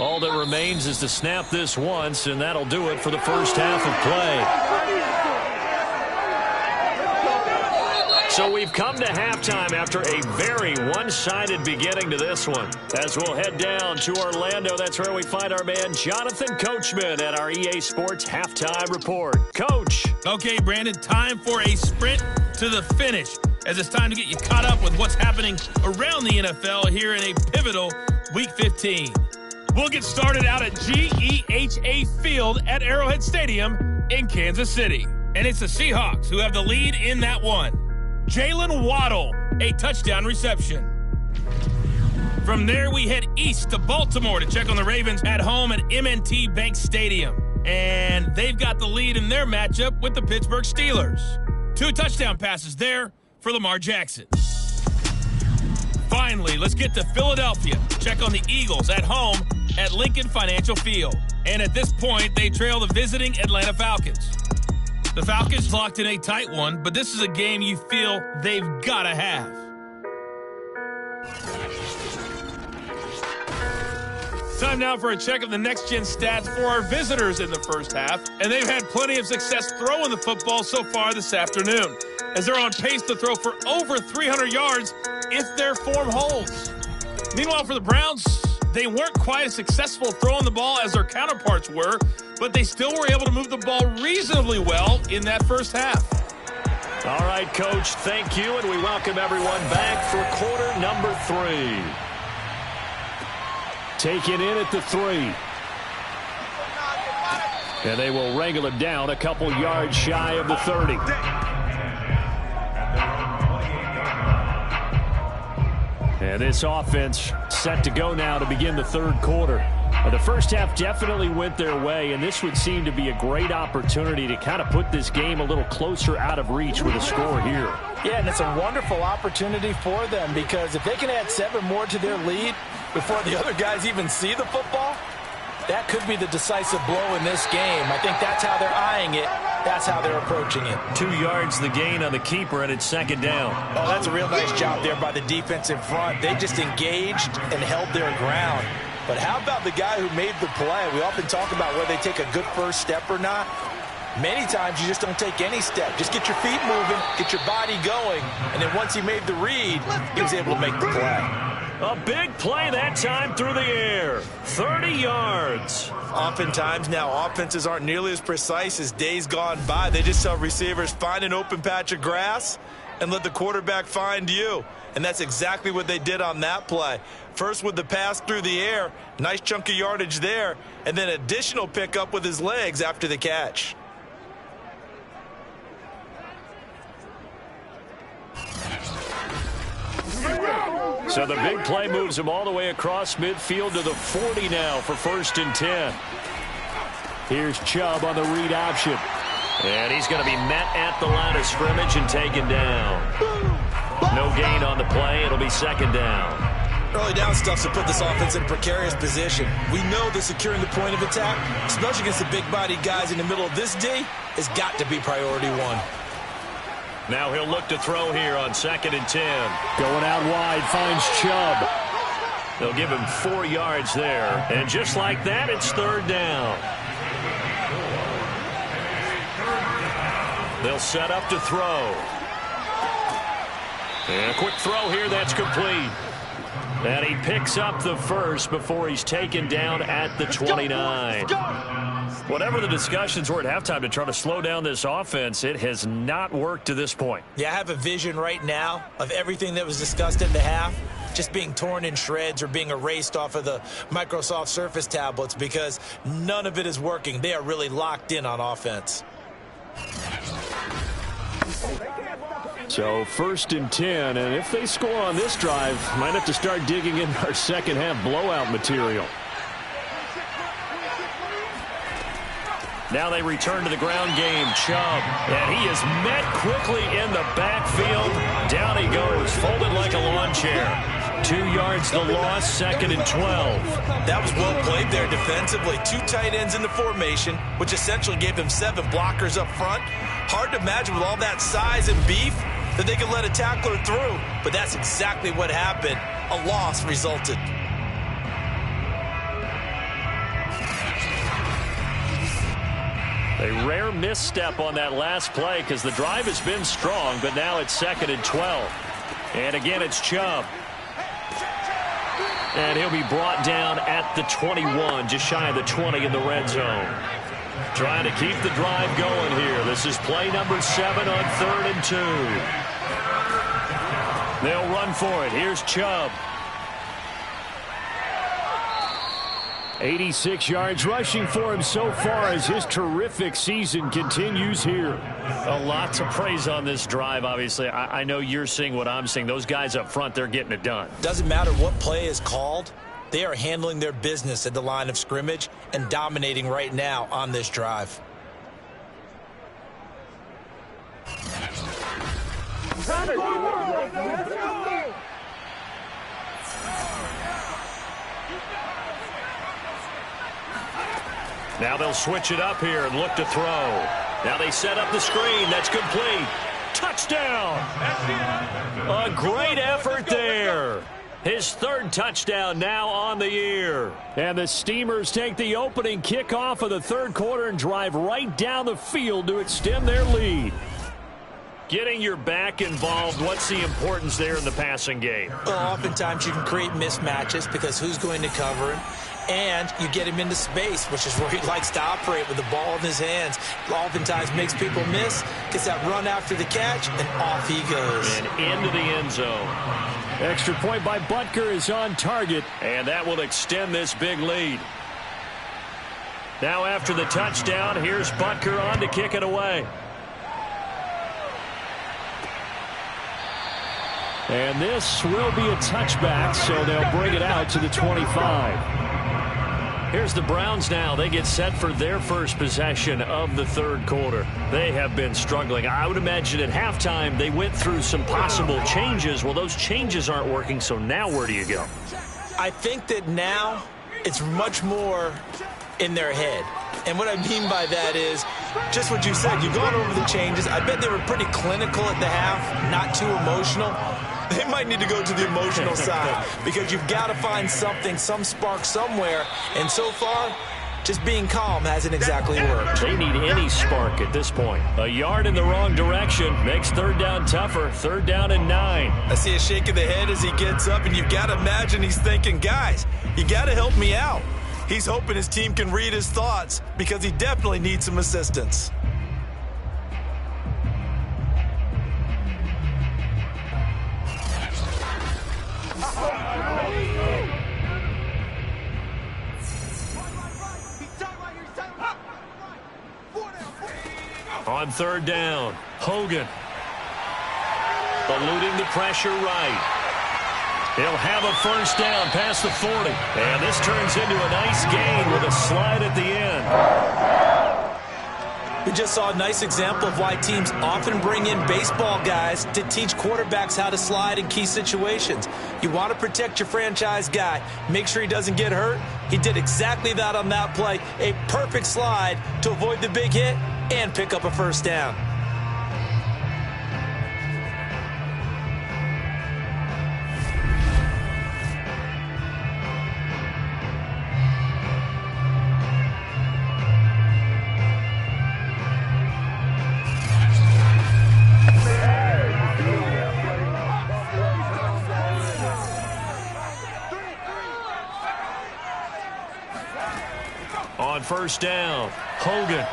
All that remains is to snap this once, and that'll do it for the first half of play. So we've come to halftime after a very one-sided beginning to this one. As we'll head down to Orlando, that's where we find our man Jonathan Coachman at our EA Sports Halftime Report. Coach. Okay, Brandon, time for a sprint to the finish, as it's time to get you caught up with what's happening around the NFL here in a pivotal Week 15. We'll get started out at GEHA Field at Arrowhead Stadium in Kansas City. And it's the Seahawks who have the lead in that one. Jalen Waddle, a touchdown reception. From there, we head east to Baltimore to check on the Ravens at home at M&T Bank Stadium. And they've got the lead in their matchup with the Pittsburgh Steelers. 2 touchdown passes there for Lamar Jackson. Finally, let's get to Philadelphia. Check on the Eagles at home at Lincoln Financial Field. And at this point, they trail the visiting Atlanta Falcons. The Falcons locked in a tight one, but this is a game you feel they've got to have. Time now for a check of the next-gen stats for our visitors in the first half. And they've had plenty of success throwing the football so far this afternoon, as they're on pace to throw for over 300 yards if their form holds. Meanwhile, for the Browns, they weren't quite as successful throwing the ball as their counterparts were, but they still were able to move the ball reasonably well in that first half. All right, Coach, thank you, and we welcome everyone back for quarter number 3. Taken in at the 3. And they will wrangle it down a couple yards shy of the 30. And this offense set to go now to begin the third quarter. The first half definitely went their way, and this would seem to be a great opportunity to kind of put this game a little closer out of reach with a score here. Yeah, and it's a wonderful opportunity for them, because if they can add 7 more to their lead before the other guys even see the football, that could be the decisive blow in this game. I think that's how they're eyeing it. That's how they're approaching it. 2 yards the gain on the keeper, and it's second down. Oh, that's a real nice job there by the defense in front. They just engaged and held their ground. But how about the guy who made the play? We often talk about whether they take a good first step or not. Many times you just don't take any step. Just get your feet moving, get your body going, and then once he made the read, he was able to make the play. A big play that time through the air. 30 yards. Oftentimes now, offenses aren't nearly as precise as days gone by. They just tell receivers, find an open patch of grass and let the quarterback find you. And that's exactly what they did on that play. First with the pass through the air, nice chunk of yardage there, and then additional pickup with his legs after the catch. So the big play moves him all the way across midfield to the 40 now for 1st and 10. Here's Chubb on the read option. And he's going to be met at the line of scrimmage and taken down. No gain on the play. It'll be 2nd down. Early down stuff to put this offense in a precarious position. We know that securing the point of attack, especially against the big-bodied guys in the middle of this D, has got to be priority one. Now he'll look to throw here on 2nd and 10. Going out wide, finds Chubb. They'll give him 4 yards there. And just like that, it's 3rd down. They'll set up to throw. And a quick throw here, that's complete. And he picks up the first before he's taken down at the 29. Whatever the discussions were at halftime to try to slow down this offense, it has not worked to this point. Yeah, I have a vision right now of everything that was discussed at the half just being torn in shreds or being erased off of the Microsoft Surface tablets because none of it is working. They are really locked in on offense. So 1st and 10, and if they score on this drive, might have to start digging in our second half blowout material. Now they return to the ground game. Chubb, and he is met quickly in the backfield. Down he goes, folded like a lawn chair. 2 yards the loss, 2nd and 12. That was well played there defensively. 2 tight ends in the formation, which essentially gave them 7 blockers up front. Hard to imagine with all that size and beef that they could let a tackler through, but that's exactly what happened. A loss resulted. A rare misstep on that last play because the drive has been strong, but now it's 2nd and 12. And again, it's Chubb. And he'll be brought down at the 21, just shy of the 20 in the red zone. Trying to keep the drive going here. This is play number 7 on 3rd and 2. They'll run for it. Here's Chubb. 86 yards rushing for him so far as his terrific season continues here. A lot to praise on this drive, obviously. I know you're seeing what I'm seeing. Those guys up front, they're getting it done. Doesn't matter what play is called. They are handling their business at the line of scrimmage and dominating right now on this drive. Now they'll switch it up here and look to throw. Now they set up the screen. That's complete. Touchdown! A great effort there. His 3rd touchdown now on the year. And the Steamers take the opening kickoff of the 3rd quarter and drive right down the field to extend their lead. Getting your back involved, what's the importance there in the passing game? Well, oftentimes you can create mismatches because who's going to cover him? And you get him into space, which is where he likes to operate with the ball in his hands. Oftentimes makes people miss, gets that run after the catch, and off he goes. And into the end zone. Extra point by Butker is on target. And that will extend this big lead. Now after the touchdown, here's Butker on to kick it away. And this will be a touchback, so they'll bring it out to the 25. Here's the Browns now. They get set for their first possession of the 3rd quarter. They have been struggling. I would imagine at halftime they went through some possible changes. Well, those changes aren't working, so now where do you go? I think that now it's much more in their head. And what I mean by that is just what you said. You've gone over the changes. I bet they were pretty clinical at the half, not too emotional. They might need to go to the emotional side because you've got to find something, some spark somewhere. And so far, Just being calm hasn't exactly worked. They need any spark at this point. A yard in the wrong direction makes third down tougher. Third down and 9. I see a shake of the head as he gets up, and you've got to imagine he's thinking, guys, you got to help me out. He's hoping his team can read his thoughts because he definitely needs some assistance. On third down, Hogan. Eluding the pressure right. He'll have a first down past the 40. And this turns into a nice gain with a slide at the end. We just saw a nice example of why teams often bring in baseball guys to teach quarterbacks how to slide in key situations. You want to protect your franchise guy. Make sure he doesn't get hurt. He did exactly that on that play. A perfect slide to avoid the big hit and pick up a first down. On first down, Hogan.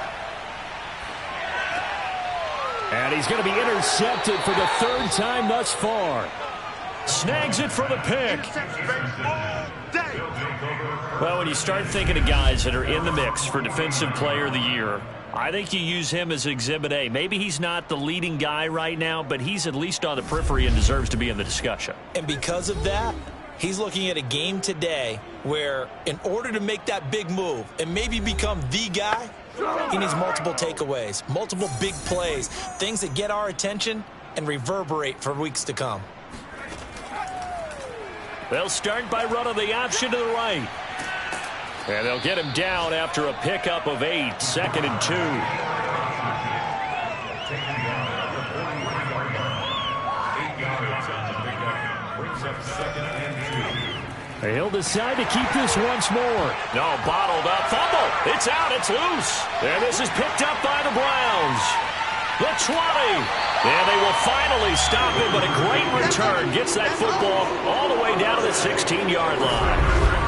And he's going to be intercepted for the third time thus far. Snags it for the pick. Well, when you start thinking of guys that are in the mix for Defensive Player of the Year, I think you use him as Exhibit A. Maybe he's not the leading guy right now, but he's at least on the periphery and deserves to be in the discussion. And because of that, he's looking at a game today where in order to make that big move and maybe become the guy, he needs multiple takeaways, multiple big plays, things that get our attention and reverberate for weeks to come. They'll start by running the option to the right. And they'll get him down after a pickup of 8, 2nd and 2. He'll decide to keep this once more. No, bottled up. Fumble. It's out. It's loose. And this is picked up by the Browns. The 20. And they will finally stop him, but a great return gets that football all the way down to the 16-yard line.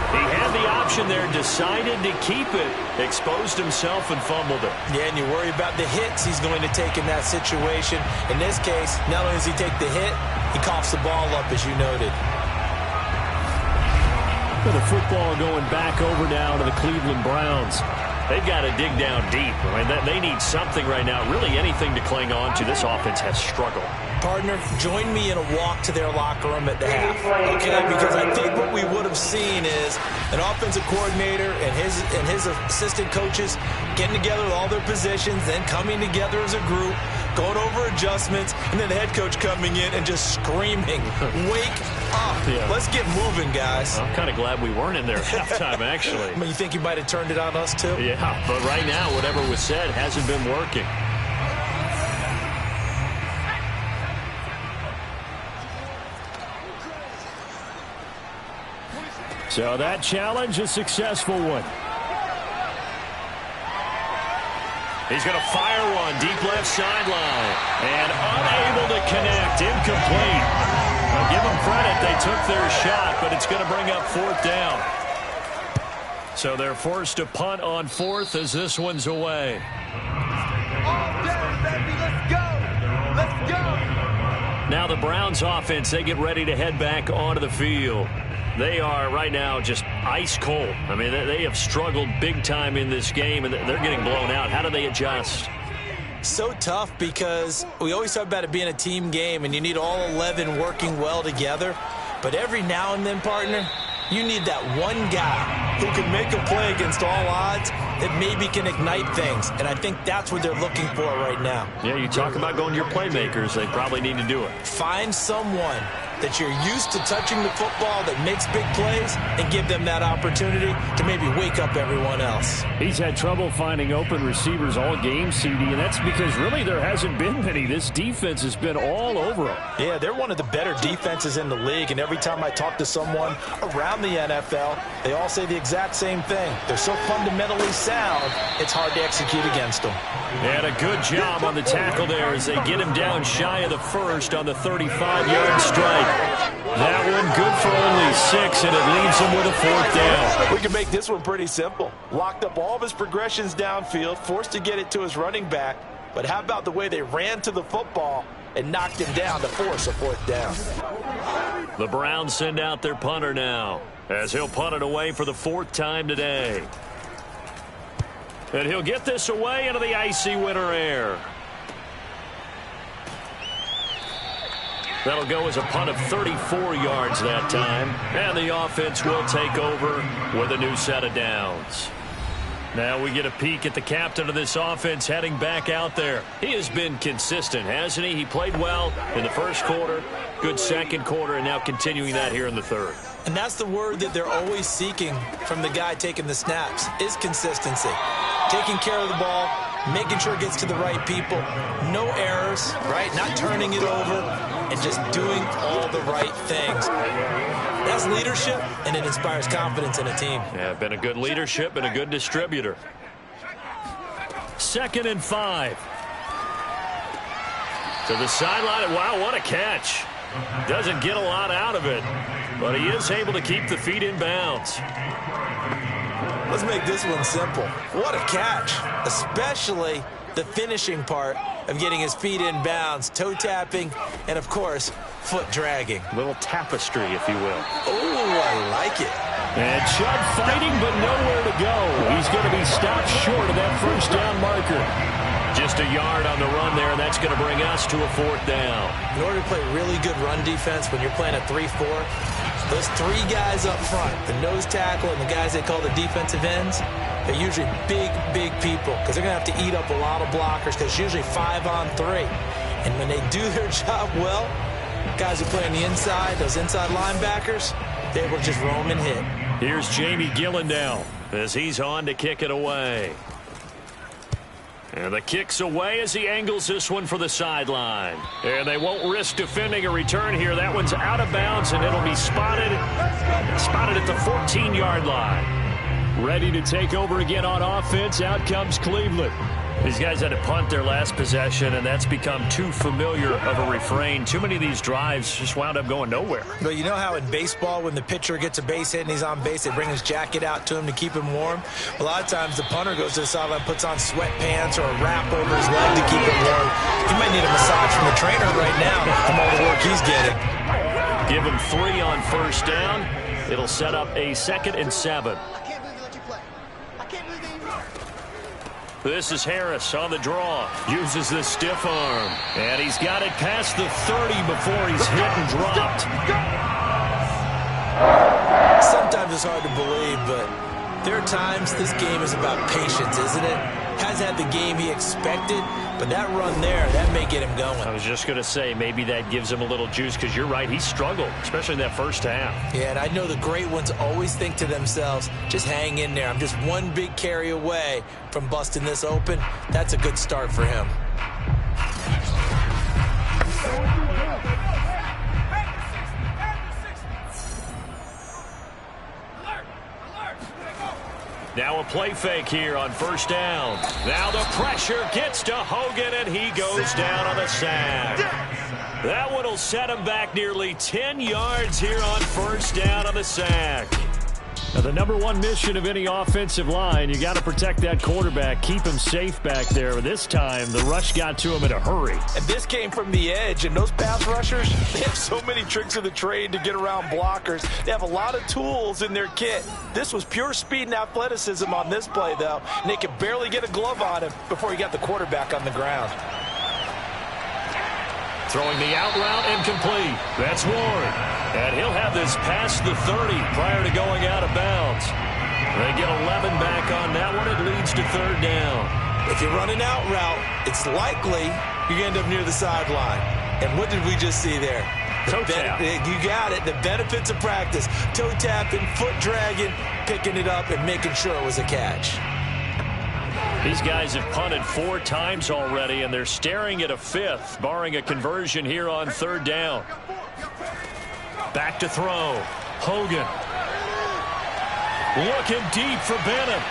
He had the option there, decided to keep it, exposed himself and fumbled it. Yeah, and you worry about the hits he's going to take in that situation. In this case, not only does he take the hit, he coughs the ball up, as you noted. With the football going back over now to the Cleveland Browns. They've got to dig down deep. I mean, they need something right now, really anything to cling on to. This offense has struggled. Partner, join me in a walk to their locker room at the half, okay? Because I think what we would have seen is an offensive coordinator and his assistant coaches getting together with all their positions, then coming together as a group, going over adjustments, and then the head coach coming in and just screaming, wake up. Yeah. Let's get moving, guys. I'm kind of glad we weren't in there at halftime, actually. You think you might have turned it on us, too? Yeah, but right now, whatever was said hasn't been working. So that challenge, a successful one. He's going to fire one deep left sideline. And unable to connect, incomplete. I'll give them credit, they took their shot, but it's going to bring up fourth down. So they're forced to punt on fourth as this one's away. All day, baby, let's go. Let's go. Now the Browns offense, they get ready to head back onto the field. They are right now just ice cold. I mean, they have struggled big time in this game, and they're getting blown out. How do they adjust? So tough because we always talk about it being a team game, and you need all 11 working well together. But every now and then, partner, you need that one guy who can make a play against all odds that maybe can ignite things. And I think that's what they're looking for right now. Yeah, you talk about going to your playmakers. They probably need to do it. Find someone that you're used to touching the football that makes big plays and give them that opportunity to maybe wake up everyone else. He's had trouble finding open receivers all game, CD, and that's because really there hasn't been many. This defense has been all over them. Yeah, they're one of the better defenses in the league, and every time I talk to someone around the NFL, they all say the exact same thing. They're so fundamentally sound, it's hard to execute against them. And a good job on the tackle there as they get him down shy of the first on the 35-yard strike. That one good for only 6, and it leaves him with a 4th down. We can make this one pretty simple. Locked up all of his progressions downfield, forced to get it to his running back. But how about the way they ran to the football and knocked him down to force a 4th down? The Browns send out their punter now as he'll punt it away for the 4th time today. And he'll get this away into the icy winter air. That'll go as a punt of 34 yards that time. And the offense will take over with a new set of downs. Now we get a peek at the captain of this offense heading back out there. He has been consistent, hasn't he? He played well in the first quarter, good second quarter, and now continuing that here in the third. And that's the word that they're always seeking from the guy taking the snaps, is consistency. Taking care of the ball, making sure it gets to the right people. No errors, right? Not turning it over, and just doing all the right things. That's leadership, and it inspires confidence in a team. Yeah, been a good leadership and a good distributor. 2nd and 5. To the sideline. Wow, what a catch. Doesn't get a lot out of it, but he is able to keep the feet in bounds. Let's make this one simple. What a catch, especially the finishing part of getting his feet in bounds, toe tapping, and of course, foot dragging. A little tapestry, if you will. Oh, I like it. And Chubb fighting, but nowhere to go. He's going to be stopped short of that 1st down marker. Just a yard on the run there, and that's going to bring us to a 4th down. In order to play really good run defense when you're playing a 3-4, those 3 guys up front, the nose tackle and the guys they call the defensive ends, they're usually big, big people because they're going to have to eat up a lot of blockers because it's usually 5 on 3. And when they do their job well, guys who play on the inside, those inside linebackers, they will just roam and hit. Here's Jamie Gillen now as he's on to kick it away. And the kick's away as he angles this one for the sideline. And they won't risk defending a return here. That one's out of bounds, and it'll be spotted at the 14-yard line. Ready to take over again on offense. Out comes Cleveland. These guys had to punt their last possession, and that's become too familiar of a refrain. Too many of these drives just wound up going nowhere. But you know how in baseball, when the pitcher gets a base hit and he's on base, they bring his jacket out to him to keep him warm? A lot of times the punter goes to the sideline, puts on sweatpants or a wrap over his leg to keep him warm. He might need a massage from the trainer right now from all the work he's getting. Give him 3 on 1st down. It'll set up a 2nd and 7. This is Harris on the draw. Uses the stiff arm. And he's got it past the 30 before he's hit and dropped. Sometimes it's hard to believe, but there are times this game is about patience, isn't it? Hasn't had the game he expected, but that run there, that may get him going. I was just going to say, maybe that gives him a little juice because you're right, he struggled, especially in that first half. Yeah, and I know the great ones always think to themselves, just hang in there. I'm just one big carry away from busting this open. That's a good start for him. Now a play fake here on 1st down. Now the pressure gets to Hogan, and he goes down on the sack. That one will set him back nearly 10 yards here on 1st down on the sack. Now, the #1 mission of any offensive line, you got to protect that quarterback, keep him safe back there. This time, the rush got to him in a hurry. And this came from the edge, and those pass rushers, they have so many tricks of the trade to get around blockers. They have a lot of tools in their kit. This was pure speed and athleticism on this play, though, and they could barely get a glove on him before he got the quarterback on the ground. Throwing the out route incomplete. That's Ward. And he'll have this past the 30 prior to going out of bounds. They get 11 back on that one. It leads to 3rd down. If you run an out route, it's likely you're going to end up near the sideline. And what did we just see there? Toe tap. You got it. The benefits of practice. Toe tapping, foot dragging, picking it up, and making sure it was a catch. These guys have punted 4 times already, and they're staring at a 5th, barring a conversion here on 3rd down. Back to throw. Hogan. Looking deep for Bennett.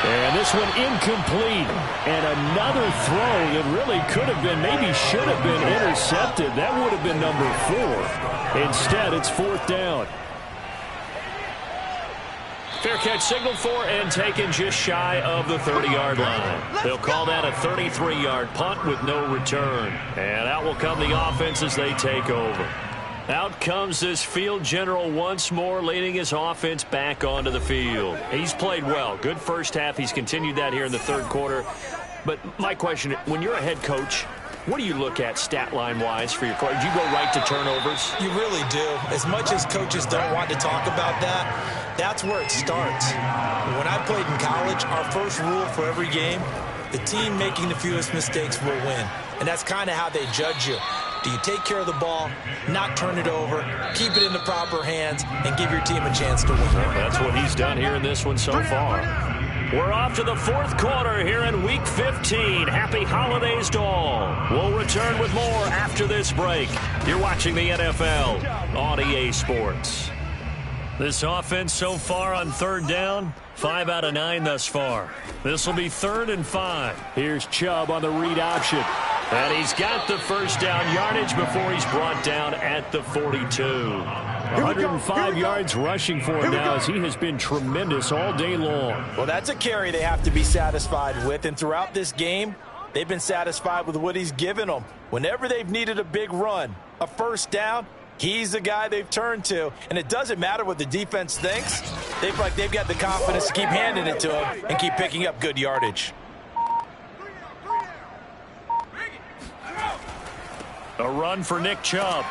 And this one incomplete. And another throw that really could have been, maybe should have been intercepted. That would have been number 4. Instead, it's 4th down. Fair catch signaled for and taken just shy of the 30-yard line. They'll call that a 33-yard punt with no return. And out will come the offense as they take over. Out comes this field general once more, leading his offense back onto the field. He's played well. Good first half. He's continued that here in the 3rd quarter. But my question, when you're a head coach, what do you look at stat line-wise for your coach? Do you go right to turnovers? You really do. As much as coaches don't want to talk about that, that's where it starts. When I played in college, our first rule for every game, the team making the fewest mistakes will win. And that's kind of how they judge you. Do you take care of the ball, not turn it over, keep it in the proper hands, and give your team a chance to win? That's what he's done here in this one so far. We're off to the 4th quarter here in Week 15. Happy holidays to all. We'll return with more after this break. You're watching the NFL on EA Sports. This offense so far on 3rd down, 5 out of 9 thus far. This will be 3rd and 5. Here's Chubb on the read option. And he's got the first down yardage before he's brought down at the 42. 105 yards rushing for him now as he has been tremendous all day long. Well, that's a carry they have to be satisfied with. And throughout this game, they've been satisfied with what he's given them. Whenever they've needed a big run, a first down, he's the guy they've turned to. And it doesn't matter what the defense thinks. They've got the confidence to keep handing it to him and keep picking up good yardage. A run for Nick Chubb.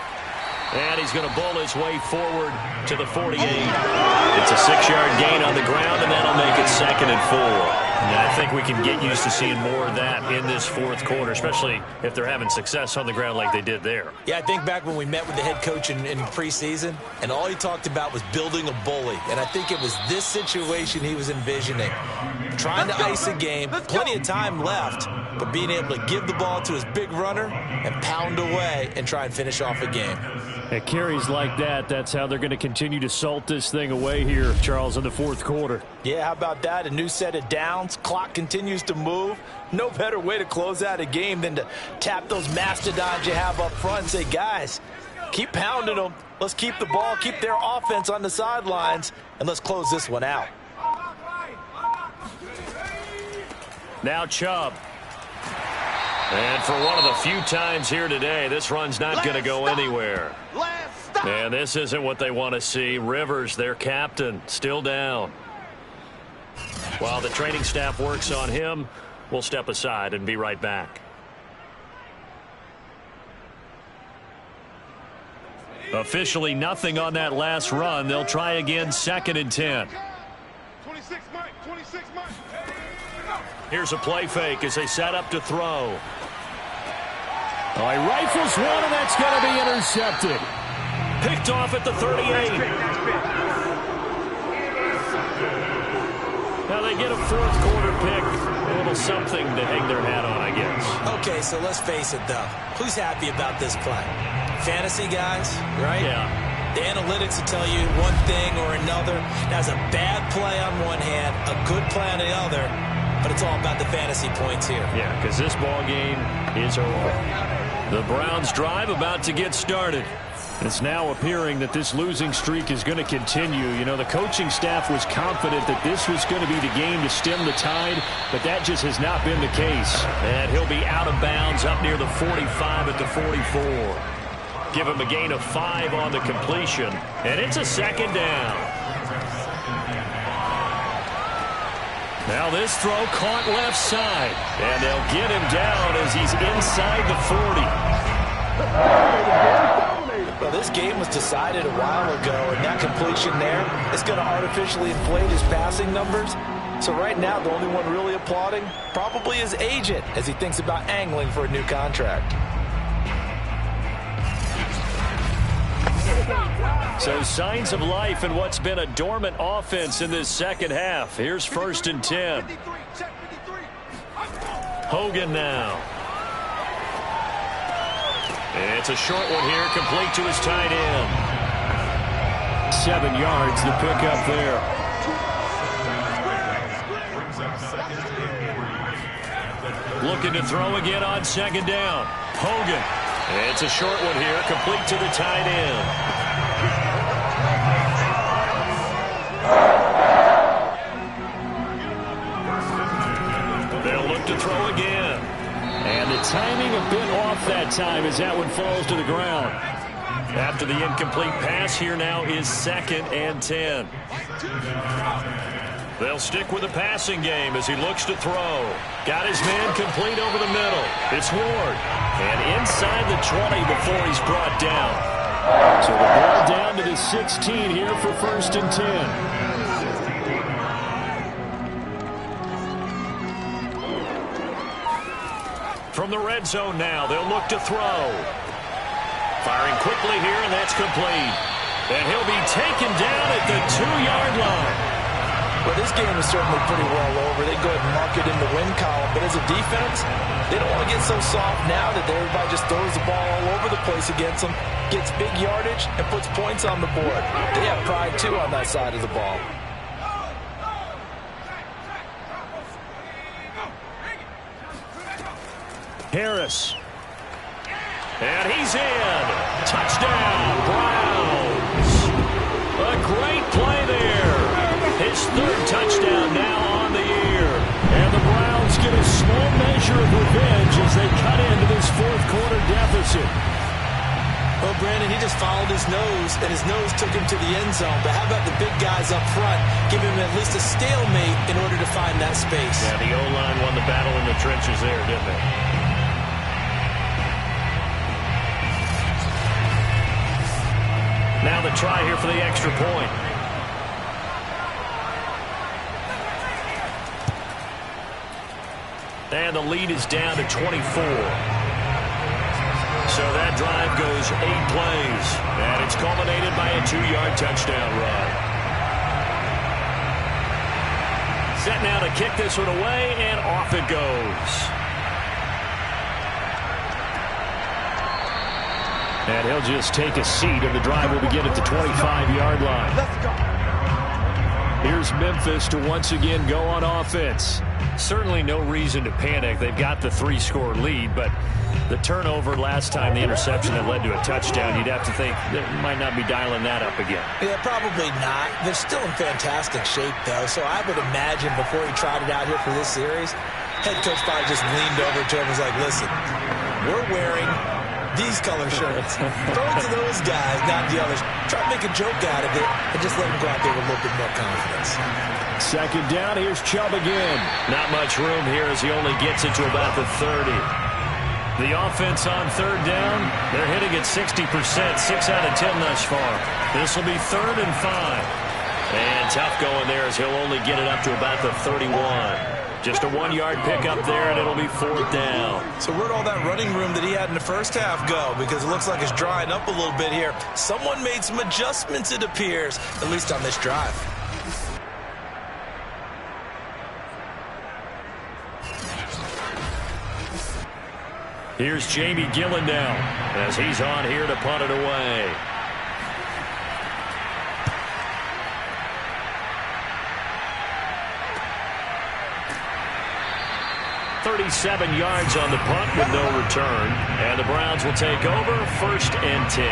And he's going to bull his way forward to the 48. It's a 6-yard gain on the ground, and that'll make it 2nd and 4. And I think we can get used to seeing more of that in this 4th quarter, especially if they're having success on the ground like they did there. Yeah, I think back when we met with the head coach in preseason, and all he talked about was building a bully. And I think it was this situation he was envisioning. Trying to ice a game, plenty of time left, but being able to give the ball to his big runner and pound away and try and finish off a game. At carries like that, that's how they're going to continue to salt this thing away here, Charles, in the 4th quarter. Yeah, how about that? A new set of downs. Clock continues to move. No better way to close out a game than to tap those mastodons you have up front and say, guys, keep pounding them. Let's keep the ball, keep their offense on the sidelines, and let's close this one out. Now Chubb. And for one of the few times here today, this run's not going to go anywhere. And this isn't what they want to see. Rivers, their captain, still down. While the training staff works on him, we'll step aside and be right back. Officially nothing on that last run. They'll try again, 2nd and 10. 26, Mike. 26, Mike. Here's a play fake as they set up to throw. Oh, he rifles one, and that's going to be intercepted. Picked off at the 38. Now they get a 4th quarter pick. A little something to hang their hat on, I guess. Okay, so let's face it, though. Who's happy about this play? Fantasy guys, right? Yeah. The analytics will tell you one thing or another. That's a bad play on one hand, a good play on the other. But it's all about the fantasy points here. Yeah, because this ball game is over. The Browns drive about to get started. It's now appearing that this losing streak is going to continue. You know, the coaching staff was confident that this was going to be the game to stem the tide, but that just has not been the case. And he'll be out of bounds up near the 45 at the 44. Give him a gain of 5 on the completion, and it's a 2nd down. Now this throw caught left side, and they'll get him down as he's inside the 40. Well, this game was decided a while ago, and that completion there is going to artificially inflate his passing numbers. So right now, the only one really applauding probably his agent as he thinks about angling for a new contract. So signs of life in what's been a dormant offense in this second half. Here's 1st and 10. Hogan now. It's a short one here, complete to his tight end. 7 yards, the pickup there. Looking to throw again on 2nd down. Hogan. It's a short one here, complete to the tight end. They'll look to throw again. And the timing a bit off that time as that one falls to the ground. After the incomplete pass, here now is 2nd and 10. They'll stick with the passing game as he looks to throw. Got his man complete over the middle. It's Ward. And inside the 20 before he's brought down. So the ball down to the 16 here for 1st and 10. From the red zone now, they'll look to throw. Firing quickly here, and that's complete. And he'll be taken down at the 2-yard line. Well, this game is certainly pretty well over. They go ahead and mark it in the win column. But as a defense, they don't want to get so soft now that everybody just throws the ball all over the place against them, gets big yardage, and puts points on the board. They have pride, too, on that side of the ball. Harris. And he's in. Touchdown, Browns. A great play there. His 3rd touchdown now on the year. And the Browns get a small measure of revenge as they cut into this 4th quarter deficit. Well, Brandon, he just followed his nose, and his nose took him to the end zone. But how about the big guys up front? Give him at least a stalemate in order to find that space. Yeah, the O-line won the battle in the trenches there, didn't they? Now the try here for the extra point. And the lead is down to 24. So that drive goes 8 plays. And it's culminated by a 2-yard touchdown run. Set now to kick this one away, and off it goes. And he'll just take a seat, and the drive will begin at the 25-yard line. Here's Memphis to once again go on offense. Certainly no reason to panic. They've got the 3-score lead, but the turnover last time, the interception that led to a touchdown, you'd have to think they might not be dialing that up again. Yeah, probably not. They're still in fantastic shape, though, so I would imagine before he tried it out here for this series, head coach probably just leaned over to him and was like, listen, we're wearing these color shirts. Throw it to those guys, not the others. Try to make a joke out of it and just let them go out there with a little bit more confidence. 2nd down, here's Chubb again. Not much room here as he only gets it to about the 30. The offense on 3rd down, they're hitting at 60%, 6 out of 10 thus far. This will be 3rd and 5. And tough going there as he'll only get it up to about the 31. Just a 1-yard pickup there, and it'll be 4th down. So where'd all that running room that he had in the first half go? Because it looks like it's drying up a little bit here. Someone made some adjustments, it appears, at least on this drive. Here's Jamie Gillen now as he's on here to punt it away. .37 yards on the punt with no return. And the Browns will take over 1st and 10.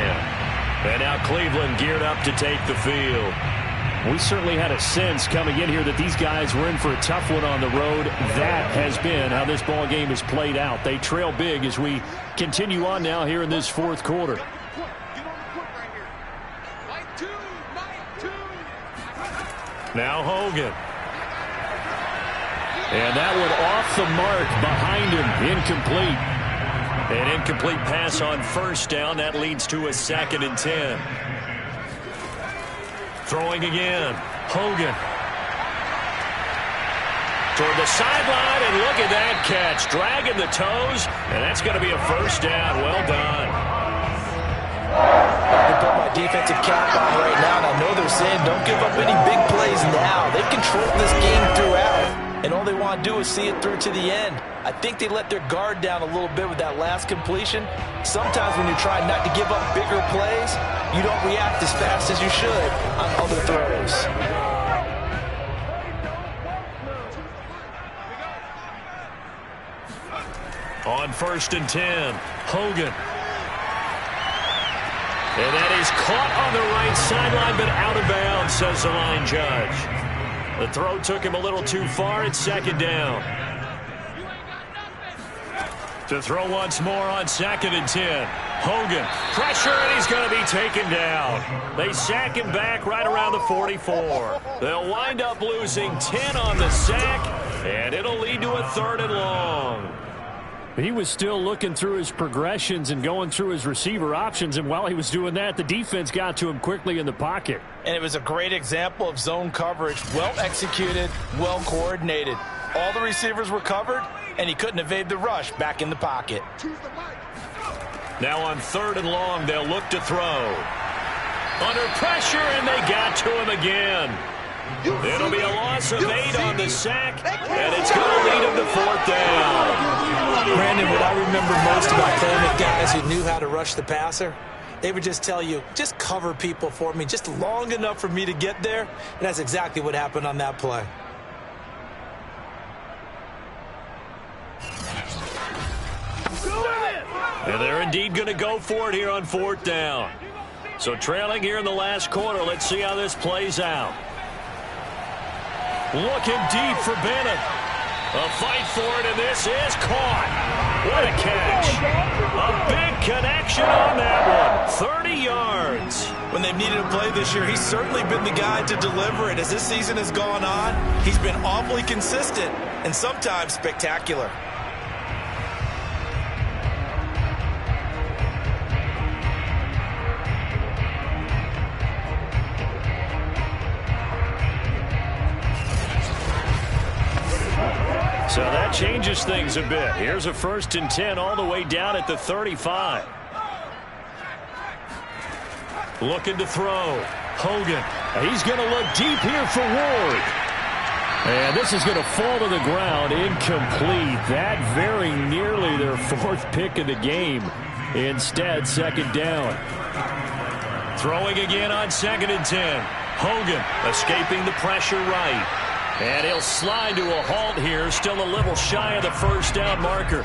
And now Cleveland geared up to take the field. We certainly had a sense coming in here that these guys were in for a tough one on the road. That has been how this ball game has played out. They trail big as we continue on now here in this 4th quarter. Now Hogan. And that one off the mark behind him. Incomplete. An incomplete pass on 1st down. That leads to a 2nd and 10. Throwing again. Hogan. Toward the sideline, and look at that catch. Dragging the toes, and that's going to be a 1st down. Well done. The got my defensive cap on right now, and I know they're saying don't give up any big plays now. They've controlled this game throughout, and all they want to do is see it through to the end. I think they let their guard down a little bit with that last completion. Sometimes when you're trying not to give up bigger plays, you don't react as fast as you should on other throws. On 1st and 10, Hogan. And that is caught on the right sideline, but out of bounds, says the line judge. The throw took him a little too far. It's 2nd down. To throw once more on 2nd and 10. Hogan, pressure, and he's going to be taken down. They sack him back right around the 44. They'll wind up losing 10 on the sack, and it'll lead to a 3rd and long. He was still looking through his progressions and going through his receiver options, and while he was doing that, the defense got to him quickly in the pocket. And it was a great example of zone coverage, well executed, well coordinated. All the receivers were covered, and he couldn't evade the rush back in the pocket. Now on 3rd and long, they'll look to throw. Under pressure, and they got to him again. It'll be a loss of 8 on the sack, and it's going to lead him to 4th down. Brandon, what I remember most about playing with guys who knew how to rush the passer, they would just tell you, just cover people for me, just long enough for me to get there. And that's exactly what happened on that play. And they're indeed going to go for it here on 4th down. So trailing here in the last quarter, let's see how this plays out. Looking deep for Bennett. A fight for it, and this is caught. What a catch. A big connection on that one. 30 yards. When they've needed a play this year, he's certainly been the guy to deliver it. As this season has gone on, he's been awfully consistent and sometimes spectacular. So that changes things a bit. Here's a 1st and 10 all the way down at the 35. Looking to throw. Hogan. He's going to look deep here for Ward. And this is going to fall to the ground. Incomplete. That very nearly their 4th pick of the game. Instead, 2nd down. Throwing again on 2nd and 10. Hogan escaping the pressure right. And he'll slide to a halt here, still a little shy of the 1st down marker.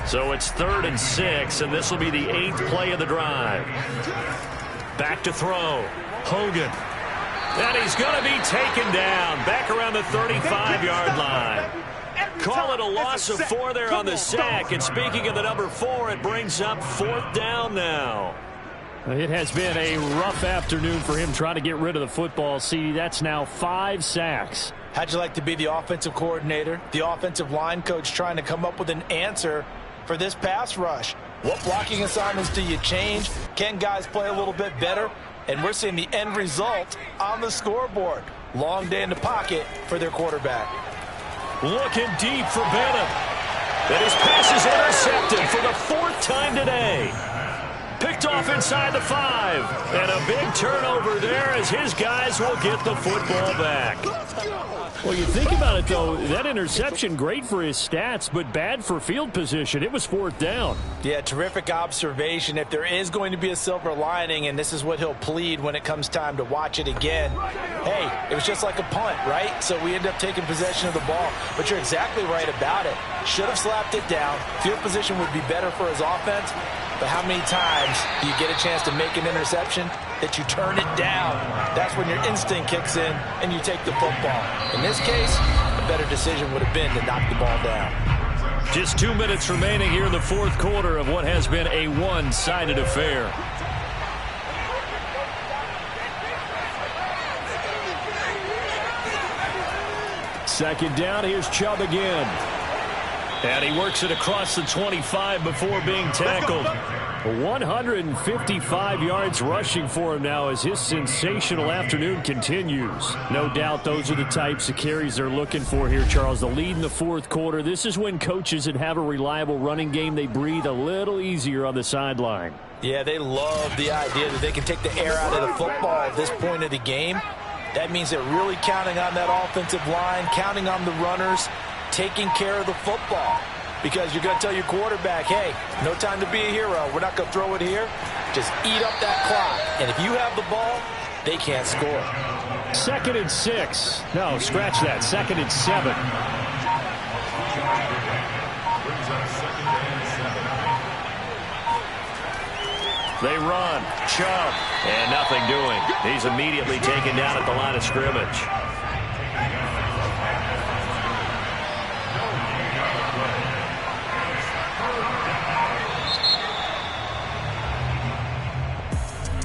So it's 3rd and 6, and this will be the 8th play of the drive. Back to throw. Hogan. And he's going to be taken down, back around the 35-yard line. Call it a loss of 4 there on the sack. And speaking of the number 4, it brings up 4th down now. It has been a rough afternoon for him trying to get rid of the football. See, that's now 5 sacks. How'd you like to be the offensive coordinator, the offensive line coach trying to come up with an answer for this pass rush? What blocking assignments do you change? Can guys play a little bit better? And we're seeing the end result on the scoreboard. Long day in the pocket for their quarterback. Looking deep for Bennett. And his pass is intercepted for the 4th time today. Picked off inside the 5. And a big turnover there as his guys will get the football back. Well, you think about it, though, that interception, great for his stats, but bad for field position. It was 4th down. Yeah, terrific observation. If there is going to be a silver lining, and this is what he'll plead when it comes time to watch it again, hey, it was just like a punt, right? So we end up taking possession of the ball. But you're exactly right about it. Should have slapped it down. Field position would be better for his offense. But how many times do you get a chance to make an interception that you turn it down? That's when your instinct kicks in and you take the football. In this case, a better decision would have been to knock the ball down. Just 2 minutes remaining here in the 4th quarter of what has been a one-sided affair. Second down, here's Chubb again. And he works it across the 25 before being tackled. 155 yards rushing for him now as his sensational afternoon continues. No doubt those are the types of carries they're looking for here, Charles. The lead in the 4th quarter. This is when coaches that have a reliable running game, they breathe a little easier on the sideline. Yeah, they love the idea that they can take the air out of the football at this point of the game. That means they're really counting on that offensive line, counting on the runners, taking care of the football. Because you're going to tell your quarterback, hey, no time to be a hero. We're not going to throw it here. Just eat up that clock. And if you have the ball, they can't score. 2nd and 6. No, scratch that. 2nd and 7. They run. Chubb. And nothing doing. He's immediately taken down at the line of scrimmage.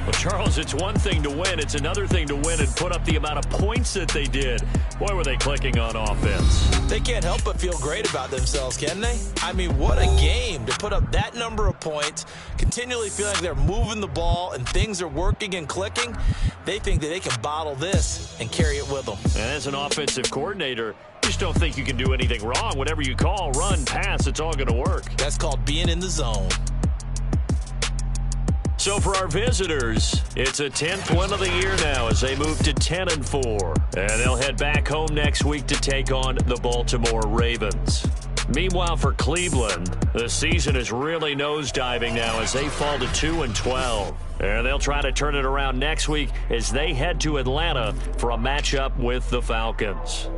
Well, Charles, it's one thing to win. It's another thing to win and put up the amount of points that they did. Boy, were they clicking on offense. They can't help but feel great about themselves, can they? I mean, what a game to put up that number of points, continually feel like they're moving the ball and things are working and clicking. They think that they can bottle this and carry it with them. And as an offensive coordinator, you just don't think you can do anything wrong. Whatever you call, run, pass, it's all going to work. That's called being in the zone. So for our visitors, it's a 10th win of the year now as they move to 10-4. And they'll head back home next week to take on the Baltimore Ravens. Meanwhile, for Cleveland, the season is really nosediving now as they fall to 2-12. And they'll try to turn it around next week as they head to Atlanta for a matchup with the Falcons.